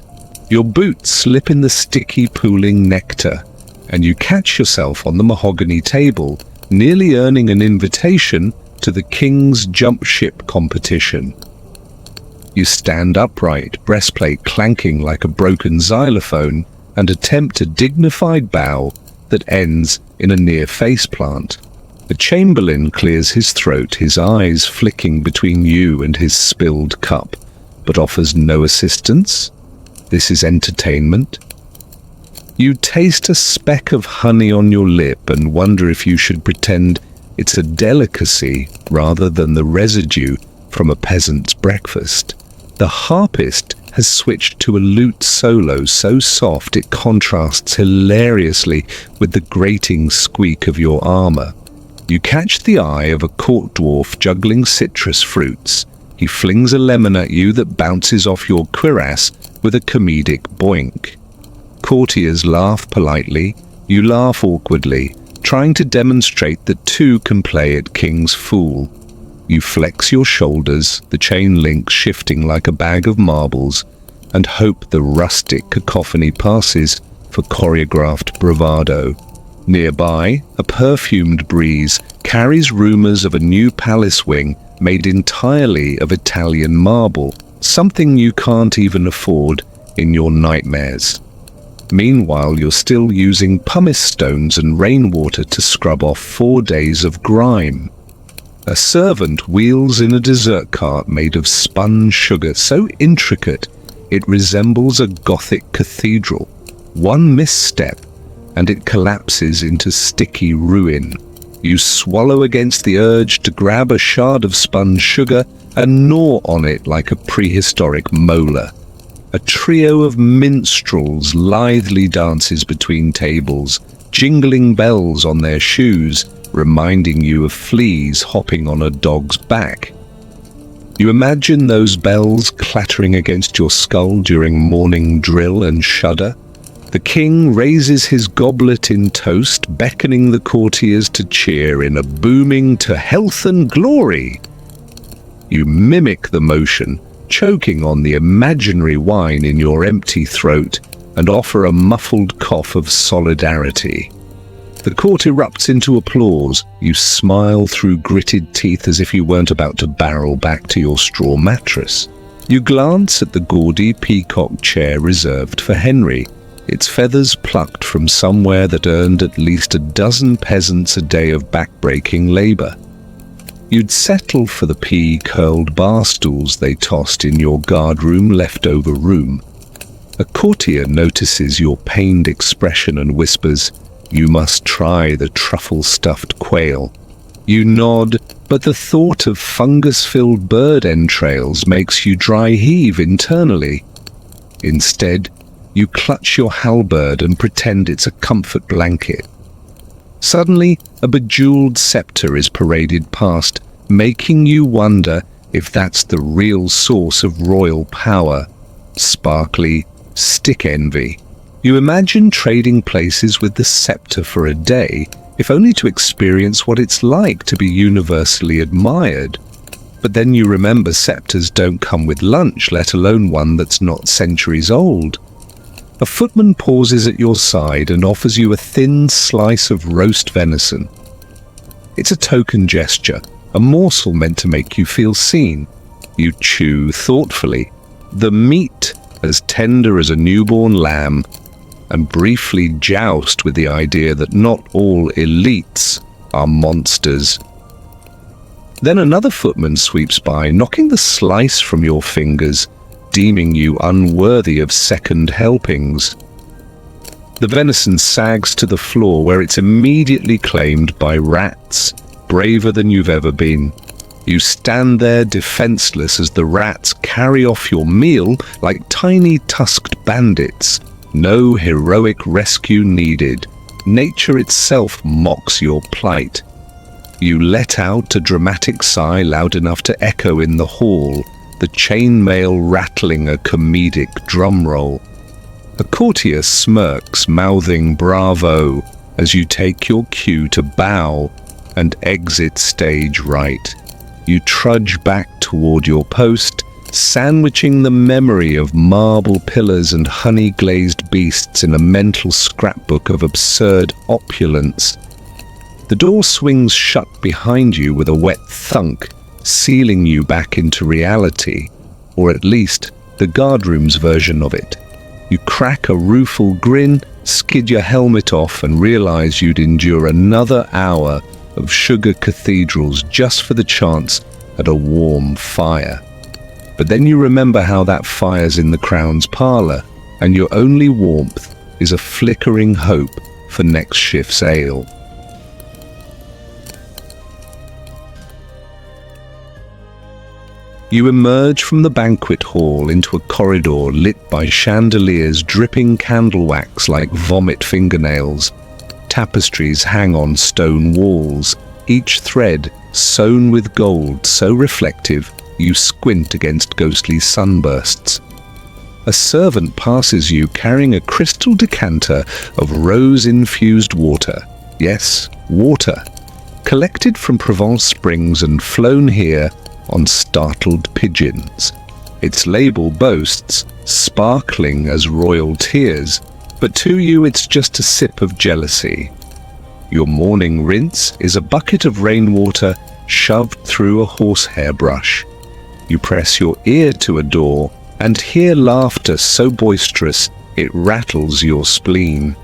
Your boots slip in the sticky pooling nectar, and you catch yourself on the mahogany table, nearly earning an invitation to the King's Jump Ship competition. You stand upright, breastplate clanking like a broken xylophone, and attempt a dignified bow that ends in a near faceplant. The chamberlain clears his throat, his eyes flicking between you and his spilled cup, but offers no assistance. This is entertainment. You taste a speck of honey on your lip and wonder if you should pretend it's a delicacy rather than the residue from a peasant's breakfast. The harpist has switched to a lute solo so soft it contrasts hilariously with the grating squeak of your armor. You catch the eye of a court dwarf juggling citrus fruits. He flings a lemon at you that bounces off your cuirass with a comedic boink. Courtiers laugh politely, you laugh awkwardly, trying to demonstrate that two can play at King's Fool. You flex your shoulders, the chain link shifting like a bag of marbles, and hope the rustic cacophony passes for choreographed bravado. Nearby, a perfumed breeze carries rumors of a new palace wing made entirely of Italian marble, something you can't even afford in your nightmares. Meanwhile, you're still using pumice stones and rainwater to scrub off 4 days of grime. A servant wheels in a dessert cart made of spun sugar so intricate it resembles a Gothic cathedral. One misstep, and it collapses into sticky ruin. You swallow against the urge to grab a shard of spun sugar and gnaw on it like a prehistoric molar. A trio of minstrels lithely dances between tables, jingling bells on their shoes, reminding you of fleas hopping on a dog's back. You imagine those bells clattering against your skull during morning drill and shudder. The king raises his goblet in toast, beckoning the courtiers to cheer in a booming "to health and glory." You mimic the motion, choking on the imaginary wine in your empty throat, and offer a muffled cough of solidarity. The court erupts into applause. You smile through gritted teeth as if you weren't about to barrel back to your straw mattress. You glance at the gaudy peacock chair reserved for Henry, its feathers plucked from somewhere that earned at least a dozen peasants a day of backbreaking labor. You'd settle for the pea-curled bar stools they tossed in your guardroom leftover room. A courtier notices your pained expression and whispers, "You must try the truffle-stuffed quail." You nod, but the thought of fungus-filled bird entrails makes you dry heave internally. Instead, you clutch your halberd and pretend it's a comfort blanket. Suddenly, a bejeweled scepter is paraded past, making you wonder if that's the real source of royal power. Sparkly, stick envy. You imagine trading places with the scepter for a day, if only to experience what it's like to be universally admired. But then you remember scepters don't come with lunch, let alone one that's not centuries old. A footman pauses at your side and offers you a thin slice of roast venison. It's a token gesture, a morsel meant to make you feel seen. You chew thoughtfully, the meat as tender as a newborn lamb, and briefly joust with the idea that not all elites are monsters. Then another footman sweeps by, knocking the slice from your fingers, deeming you unworthy of second helpings. The venison sags to the floor, where it's immediately claimed by rats, braver than you've ever been. You stand there defenseless as the rats carry off your meal like tiny tusked bandits. No heroic rescue needed. Nature itself mocks your plight. You let out a dramatic sigh loud enough to echo in the hall, the chainmail rattling a comedic drum roll. A courtier smirks, mouthing bravo, as you take your cue to bow and exit stage right. You trudge back toward your post, sandwiching the memory of marble pillars and honey-glazed beasts in a mental scrapbook of absurd opulence. The door swings shut behind you with a wet thunk, sealing you back into reality, or at least the guardroom's version of it. You crack a rueful grin, skid your helmet off, and realize you'd endure another hour of sugar cathedrals just for the chance at a warm fire. But then you remember how that fire's in the Crown's parlor, and your only warmth is a flickering hope for next shift's ale. You emerge from the banquet hall into a corridor lit by chandeliers dripping candle wax like vomit fingernails. Tapestries hang on stone walls, each thread sewn with gold so reflective you squint against ghostly sunbursts. A servant passes you carrying a crystal decanter of rose-infused water. Yes, water. Collected from Provence springs and flown here on startled pigeons. Its label boasts, sparkling as royal tears, but to you it's just a sip of jealousy. Your morning rinse is a bucket of rainwater shoved through a horsehair brush. You press your ear to a door and hear laughter so boisterous it rattles your spleen.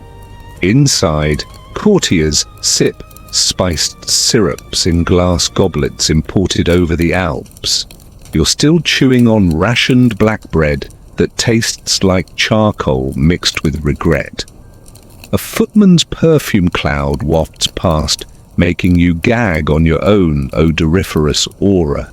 Inside, courtiers sip spiced syrups in glass goblets imported over the Alps. You're still chewing on rationed black bread that tastes like charcoal mixed with regret. A footman's perfume cloud wafts past, making you gag on your own odoriferous aura.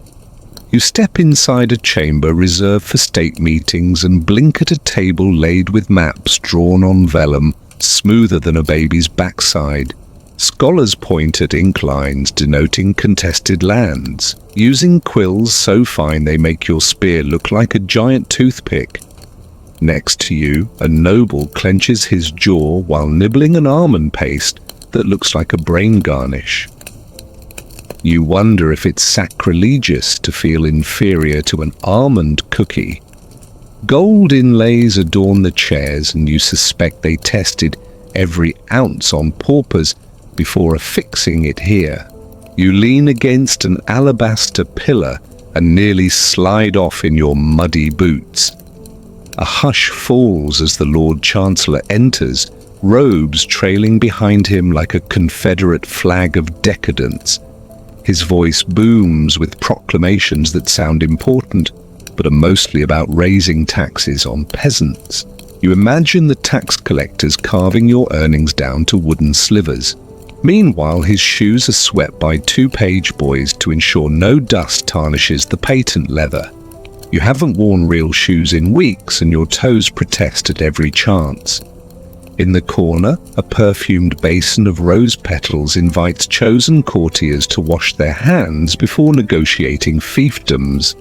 You step inside a chamber reserved for state meetings and blink at a table laid with maps drawn on vellum, smoother than a baby's backside. Scholars point at ink lines denoting contested lands, using quills so fine they make your spear look like a giant toothpick. Next to you, a noble clenches his jaw while nibbling an almond paste that looks like a brain garnish. You wonder if it's sacrilegious to feel inferior to an almond cookie. Gold inlays adorn the chairs, and you suspect they tested every ounce on paupers before affixing it here. You lean against an alabaster pillar and nearly slide off in your muddy boots. A hush falls as the Lord Chancellor enters, robes trailing behind him like a Confederate flag of decadence. His voice booms with proclamations that sound important, but are mostly about raising taxes on peasants. You imagine the tax collectors carving your earnings down to wooden slivers. Meanwhile, his shoes are swept by two page boys to ensure no dust tarnishes the patent leather. You haven't worn real shoes in weeks, and your toes protest at every chance. In the corner, a perfumed basin of rose petals invites chosen courtiers to wash their hands before negotiating fiefdoms.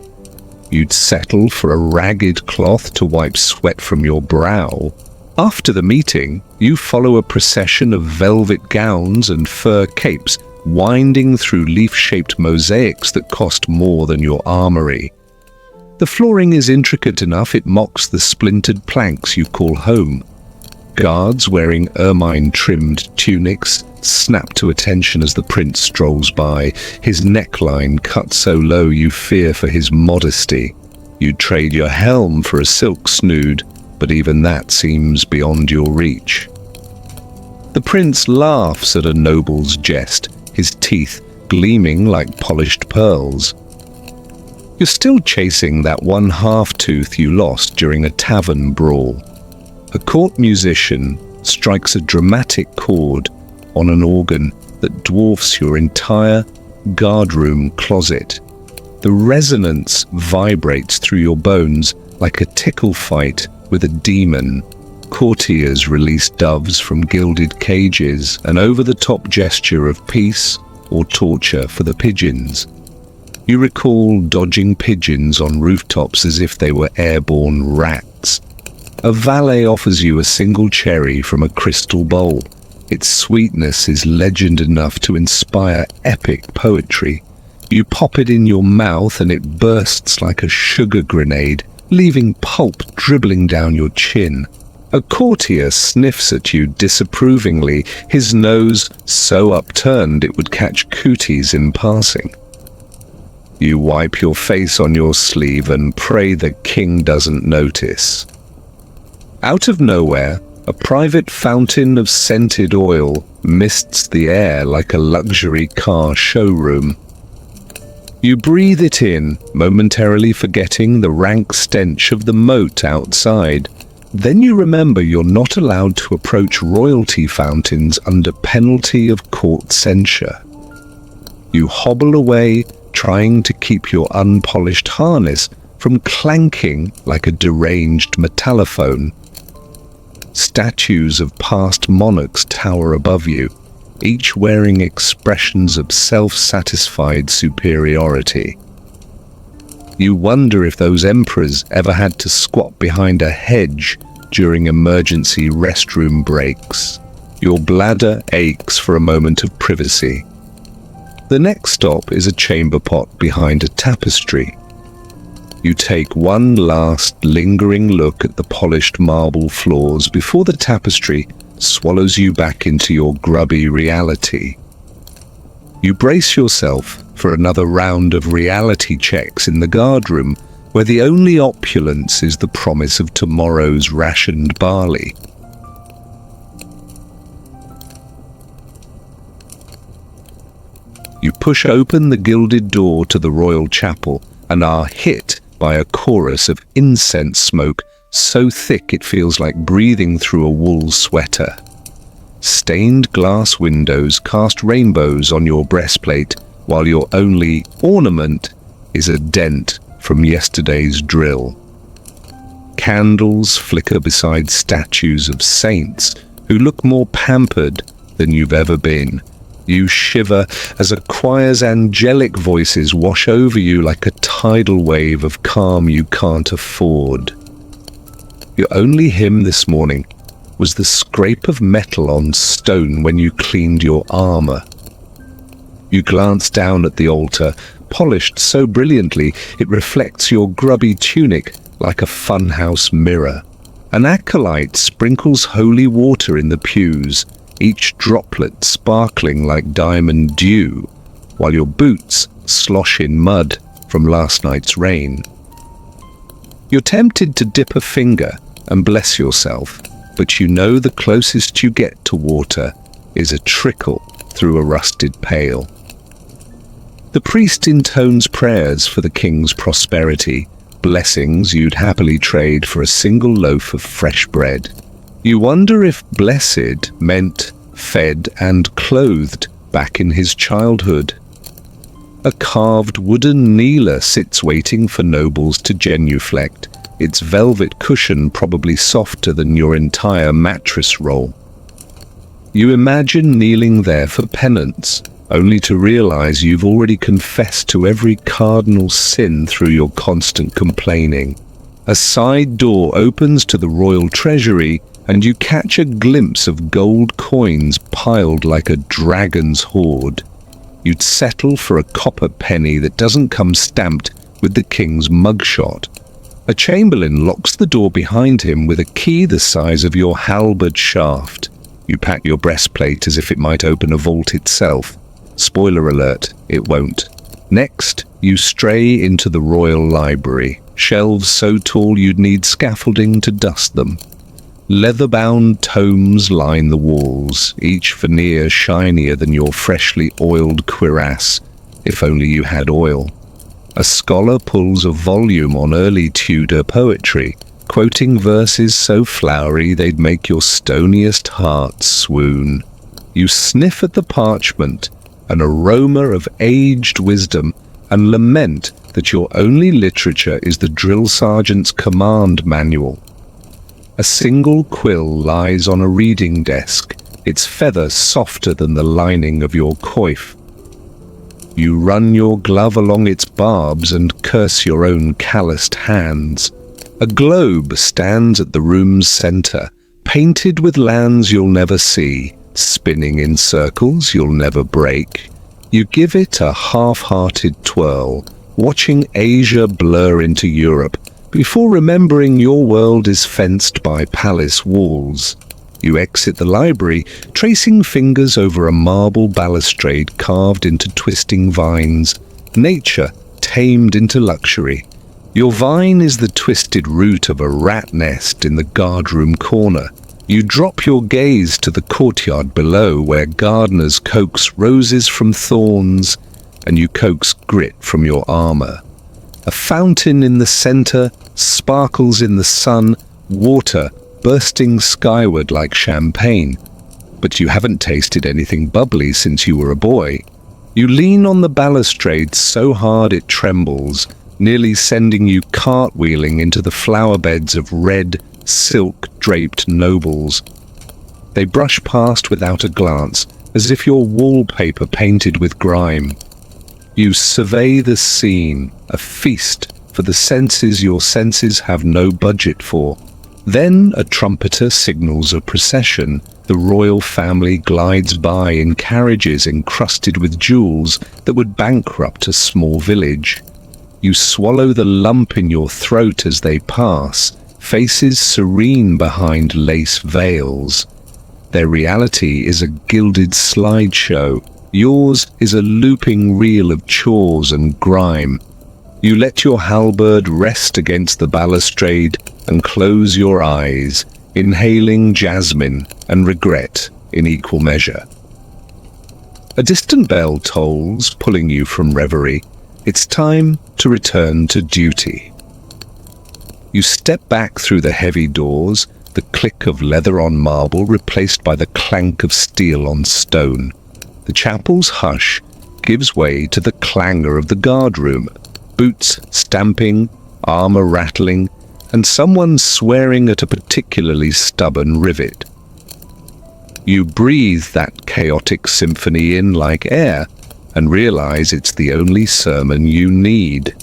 You'd settle for a ragged cloth to wipe sweat from your brow. After the meeting, you follow a procession of velvet gowns and fur capes winding through leaf-shaped mosaics that cost more than your armory. The flooring is intricate enough it mocks the splintered planks you call home. Guards wearing ermine-trimmed tunics snap to attention as the prince strolls by, his neckline cut so low you fear for his modesty. You'd trade your helm for a silk snood, but even that seems beyond your reach. The prince laughs at a noble's jest, his teeth gleaming like polished pearls. You're still chasing that one half-tooth you lost during a tavern brawl. A court musician strikes a dramatic chord on an organ that dwarfs your entire guardroom closet. The resonance vibrates through your bones like a tickle fight with a demon. Courtiers release doves from gilded cages, an over-the-top gesture of peace or torture for the pigeons. You recall dodging pigeons on rooftops as if they were airborne rats. A valet offers you a single cherry from a crystal bowl. Its sweetness is legend enough to inspire epic poetry. You pop it in your mouth and it bursts like a sugar grenade, leaving pulp dribbling down your chin. A courtier sniffs at you disapprovingly, his nose so upturned it would catch cooties in passing. You wipe your face on your sleeve and pray the king doesn't notice. Out of nowhere, a private fountain of scented oil mists the air like a luxury car showroom. You breathe it in, momentarily forgetting the rank stench of the moat outside. Then you remember you're not allowed to approach royalty fountains under penalty of court censure. You hobble away, trying to keep your unpolished harness from clanking like a deranged metallophone. Statues of past monarchs tower above you, each wearing expressions of self-satisfied superiority. You wonder if those emperors ever had to squat behind a hedge during emergency restroom breaks. Your bladder aches for a moment of privacy. The next stop is a chamber pot behind a tapestry. You take one last lingering look at the polished marble floors before the tapestry swallows you back into your grubby reality. You brace yourself for another round of reality checks in the guardroom, where the only opulence is the promise of tomorrow's rationed barley. You push open the gilded door to the royal chapel and are hit by a chorus of incense smoke so thick it feels like breathing through a wool sweater. Stained glass windows cast rainbows on your breastplate, while your only ornament is a dent from yesterday's drill. Candles flicker beside statues of saints who look more pampered than you've ever been. You shiver as a choir's angelic voices wash over you like a tidal wave of calm you can't afford. Your only hymn this morning was the scrape of metal on stone when you cleaned your armor. You glance down at the altar, polished so brilliantly it reflects your grubby tunic like a funhouse mirror. An acolyte sprinkles holy water in the pews, each droplet sparkling like diamond dew, while your boots slosh in mud from last night's rain. You're tempted to dip a finger and bless yourself, but you know the closest you get to water is a trickle through a rusted pail. The priest intones prayers for the king's prosperity, blessings you'd happily trade for a single loaf of fresh bread. You wonder if blessed meant fed and clothed back in his childhood. A carved wooden kneeler sits waiting for nobles to genuflect, its velvet cushion probably softer than your entire mattress roll. You imagine kneeling there for penance, only to realize you've already confessed to every cardinal sin through your constant complaining. A side door opens to the royal treasury, and you catch a glimpse of gold coins piled like a dragon's hoard. You'd settle for a copper penny that doesn't come stamped with the king's mugshot. A chamberlain locks the door behind him with a key the size of your halberd shaft. You pack your breastplate as if it might open a vault itself. Spoiler alert, it won't. Next, you stray into the royal library, shelves so tall you'd need scaffolding to dust them. Leather-bound tomes line the walls, each veneer shinier than your freshly oiled cuirass, if only you had oil. A scholar pulls a volume on early Tudor poetry, quoting verses so flowery they'd make your stoniest heart swoon. You sniff at the parchment, an aroma of aged wisdom, and lament that your only literature is the drill sergeant's command manual. A single quill lies on a reading desk, its feather softer than the lining of your coif. You run your glove along its barbs and curse your own calloused hands. A globe stands at the room's center, painted with lands you'll never see, spinning in circles you'll never break. You give it a half-hearted twirl, watching Asia blur into Europe, before remembering your world is fenced by palace walls. You exit the library, tracing fingers over a marble balustrade carved into twisting vines, nature tamed into luxury. Your vine is the twisted root of a rat nest in the guardroom corner. You drop your gaze to the courtyard below, where gardeners coax roses from thorns, and you coax grit from your armor. A fountain in the center sparkles in the sun, water bursting skyward like champagne. But you haven't tasted anything bubbly since you were a boy. You lean on the balustrade so hard it trembles, nearly sending you cartwheeling into the flower beds of red, silk-draped nobles. They brush past without a glance, as if your wallpaper painted with grime. You survey the scene, a feast for the senses your senses have no budget for. Then a trumpeter signals a procession. The royal family glides by in carriages encrusted with jewels that would bankrupt a small village. You swallow the lump in your throat as they pass, faces serene behind lace veils. Their reality is a gilded slideshow. Yours is a looping reel of chores and grime. You let your halberd rest against the balustrade and close your eyes, inhaling jasmine and regret in equal measure. A distant bell tolls, pulling you from reverie. It's time to return to duty. You step back through the heavy doors, the click of leather on marble replaced by the clank of steel on stone. The chapel's hush gives way to the clangor of the guardroom. boots stamping, armor rattling, and someone swearing at a particularly stubborn rivet. You breathe that chaotic symphony in like air and realize it's the only sermon you need.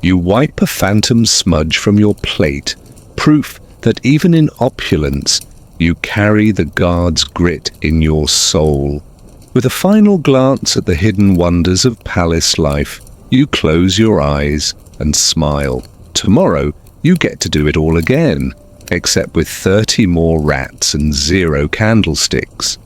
You wipe a phantom smudge from your plate, proof that even in opulence, you carry the guard's grit in your soul. With a final glance at the hidden wonders of palace life, you close your eyes and smile. Tomorrow, you get to do it all again, except with 30 more rats and 0 candlesticks.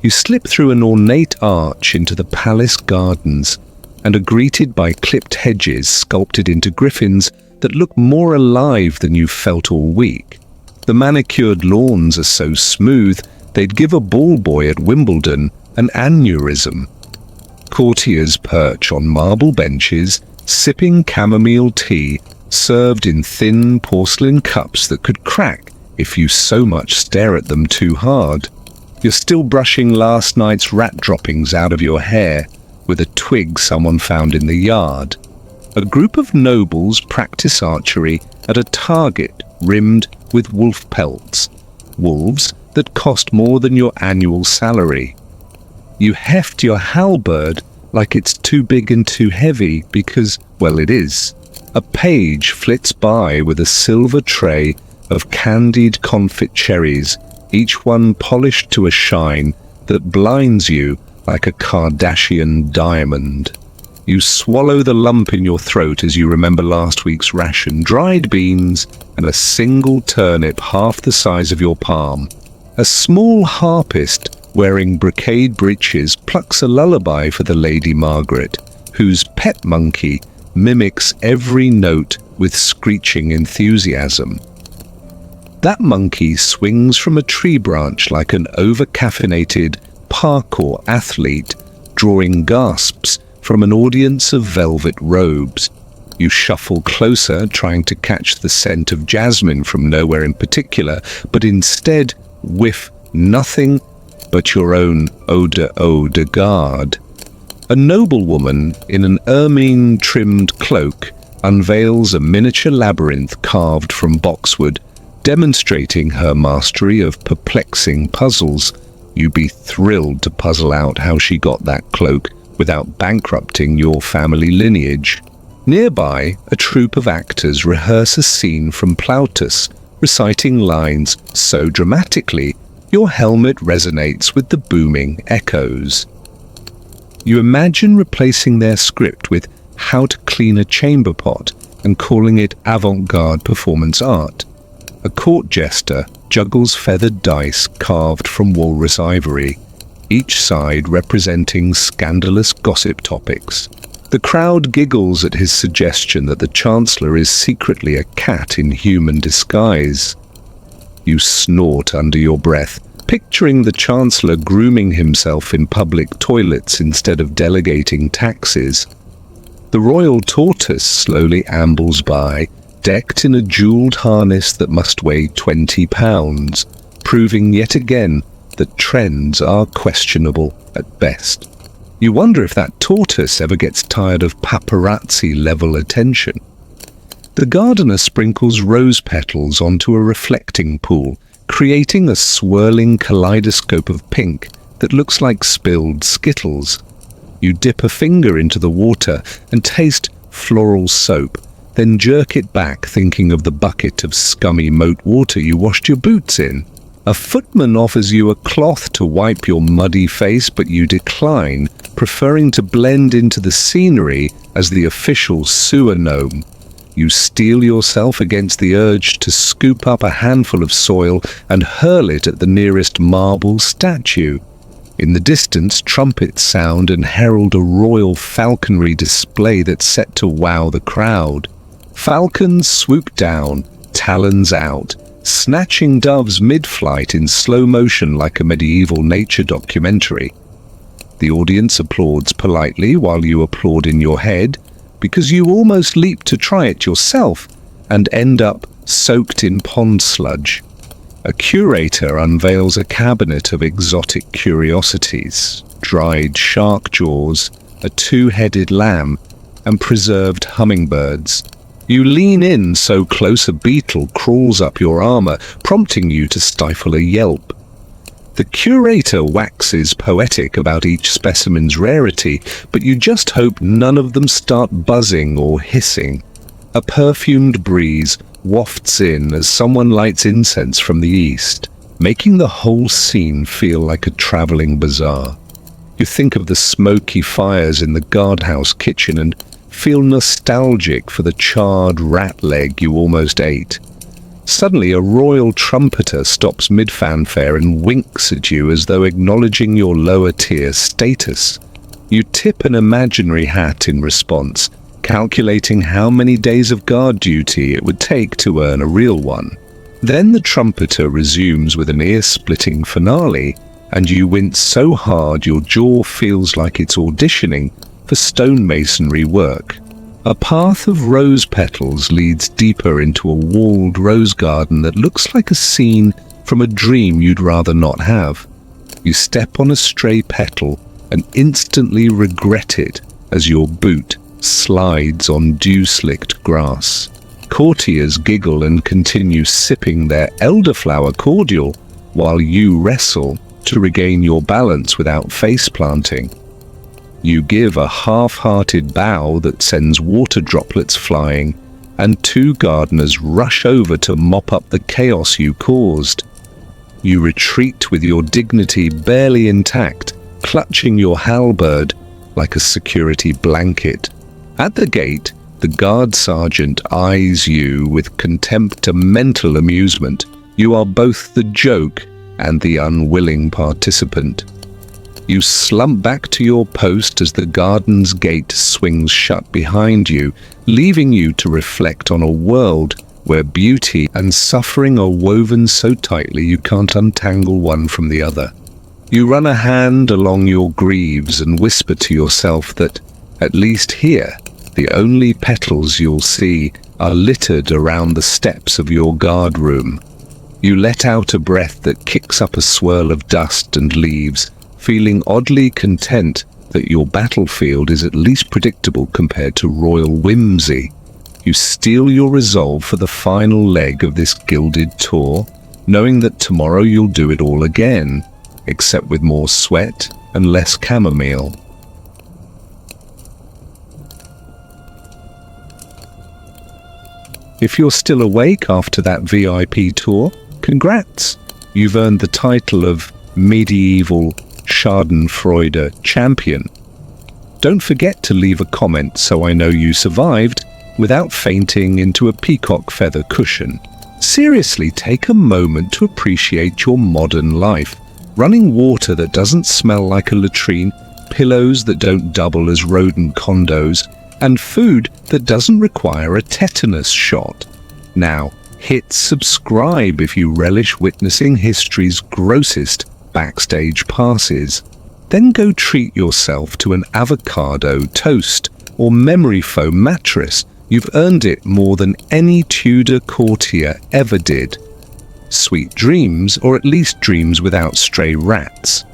You slip through an ornate arch into the palace gardens and are greeted by clipped hedges sculpted into griffins that look more alive than you've felt all week. The manicured lawns are so smooth they'd give a ball boy at Wimbledon an aneurysm. Courtiers perch on marble benches, sipping chamomile tea served in thin porcelain cups that could crack if you so much stare at them too hard. You're still brushing last night's rat droppings out of your hair with a twig someone found in the yard. A group of nobles practice archery at a target rimmed with wolf pelts, wolves that cost more than your annual salary. You heft your halberd like it's too big and too heavy because, well, it is. A page flits by with a silver tray of candied confit cherries, each one polished to a shine that blinds you like a Kardashian diamond. You swallow the lump in your throat as you remember last week's ration, dried beans, and a single turnip half the size of your palm. A small harpist wearing brocade breeches plucks a lullaby for the Lady Margaret, whose pet monkey mimics every note with screeching enthusiasm. That monkey swings from a tree branch like an over-caffeinated parkour athlete, drawing gasps from an audience of velvet robes. You shuffle closer, trying to catch the scent of jasmine from nowhere in particular, but instead whiff nothing but your own eau de garde. A noblewoman in an ermine-trimmed cloak unveils a miniature labyrinth carved from boxwood, demonstrating her mastery of perplexing puzzles. You'd be thrilled to puzzle out how she got that cloak without bankrupting your family lineage. Nearby, a troupe of actors rehearse a scene from Plautus, reciting lines so dramatically your helmet resonates with the booming echoes. You imagine replacing their script with how to clean a chamber pot and calling it avant-garde performance art. A court jester juggles feathered dice carved from walrus ivory, each side representing scandalous gossip topics. The crowd giggles at his suggestion that the Chancellor is secretly a cat in human disguise. You snort under your breath, picturing the Chancellor grooming himself in public toilets instead of delegating taxes. The royal tortoise slowly ambles by, decked in a jeweled harness that must weigh 20 pounds, proving yet again that trends are questionable at best. You wonder if that tortoise ever gets tired of paparazzi-level attention. The gardener sprinkles rose petals onto a reflecting pool, creating a swirling kaleidoscope of pink that looks like spilled Skittles. You dip a finger into the water and taste floral soap, then jerk it back thinking of the bucket of scummy moat water you washed your boots in. A footman offers you a cloth to wipe your muddy face, but you decline, preferring to blend into the scenery as the official sewer gnome. You steel yourself against the urge to scoop up a handful of soil and hurl it at the nearest marble statue. In the distance, trumpets sound and herald a royal falconry display that's set to wow the crowd. Falcons swoop down, talons out, snatching doves mid-flight in slow motion like a medieval nature documentary. The audience applauds politely while you applaud in your head, because you almost leap to try it yourself and end up soaked in pond sludge. A curator unveils a cabinet of exotic curiosities, dried shark jaws, a two-headed lamb, and preserved hummingbirds. You lean in so close a beetle crawls up your armor, prompting you to stifle a yelp. The curator waxes poetic about each specimen's rarity, but you just hope none of them start buzzing or hissing. A perfumed breeze wafts in as someone lights incense from the east, making the whole scene feel like a traveling bazaar. You think of the smoky fires in the guardhouse kitchen and feel nostalgic for the charred rat leg you almost ate. Suddenly, a royal trumpeter stops mid-fanfare and winks at you as though acknowledging your lower-tier status. You tip an imaginary hat in response, calculating how many days of guard duty it would take to earn a real one. Then the trumpeter resumes with an ear-splitting finale, and you wince so hard your jaw feels like it's auditioning for stonemasonry work. A path of rose petals leads deeper into a walled rose garden that looks like a scene from a dream you'd rather not have. You step on a stray petal and instantly regret it as your boot slides on dew-slicked grass. Courtiers giggle and continue sipping their elderflower cordial while you wrestle to regain your balance without face-planting. You give a half-hearted bow that sends water droplets flying, and two gardeners rush over to mop up the chaos you caused. You retreat with your dignity barely intact, clutching your halberd like a security blanket. At the gate, the guard sergeant eyes you with contempt and mental amusement. You are both the joke and the unwilling participant. You slump back to your post as the garden's gate swings shut behind you, leaving you to reflect on a world where beauty and suffering are woven so tightly you can't untangle one from the other. You run a hand along your greaves and whisper to yourself that, at least here, the only petals you'll see are littered around the steps of your guardroom. You let out a breath that kicks up a swirl of dust and leaves, feeling oddly content that your battlefield is at least predictable compared to royal whimsy. You steel your resolve for the final leg of this gilded tour, knowing that tomorrow you'll do it all again, except with more sweat and less chamomile. If you're still awake after that VIP tour, congrats! You've earned the title of medieval Schadenfreude champion. Don't forget to leave a comment so I know you survived without fainting into a peacock feather cushion. Seriously, take a moment to appreciate your modern life. Running water that doesn't smell like a latrine, pillows that don't double as rodent condos, and food that doesn't require a tetanus shot. Now, hit subscribe if you relish witnessing history's grossest backstage passes. Then go treat yourself to an avocado toast or memory foam mattress. You've earned it more than any Tudor courtier ever did. Sweet dreams, or at least dreams without stray rats.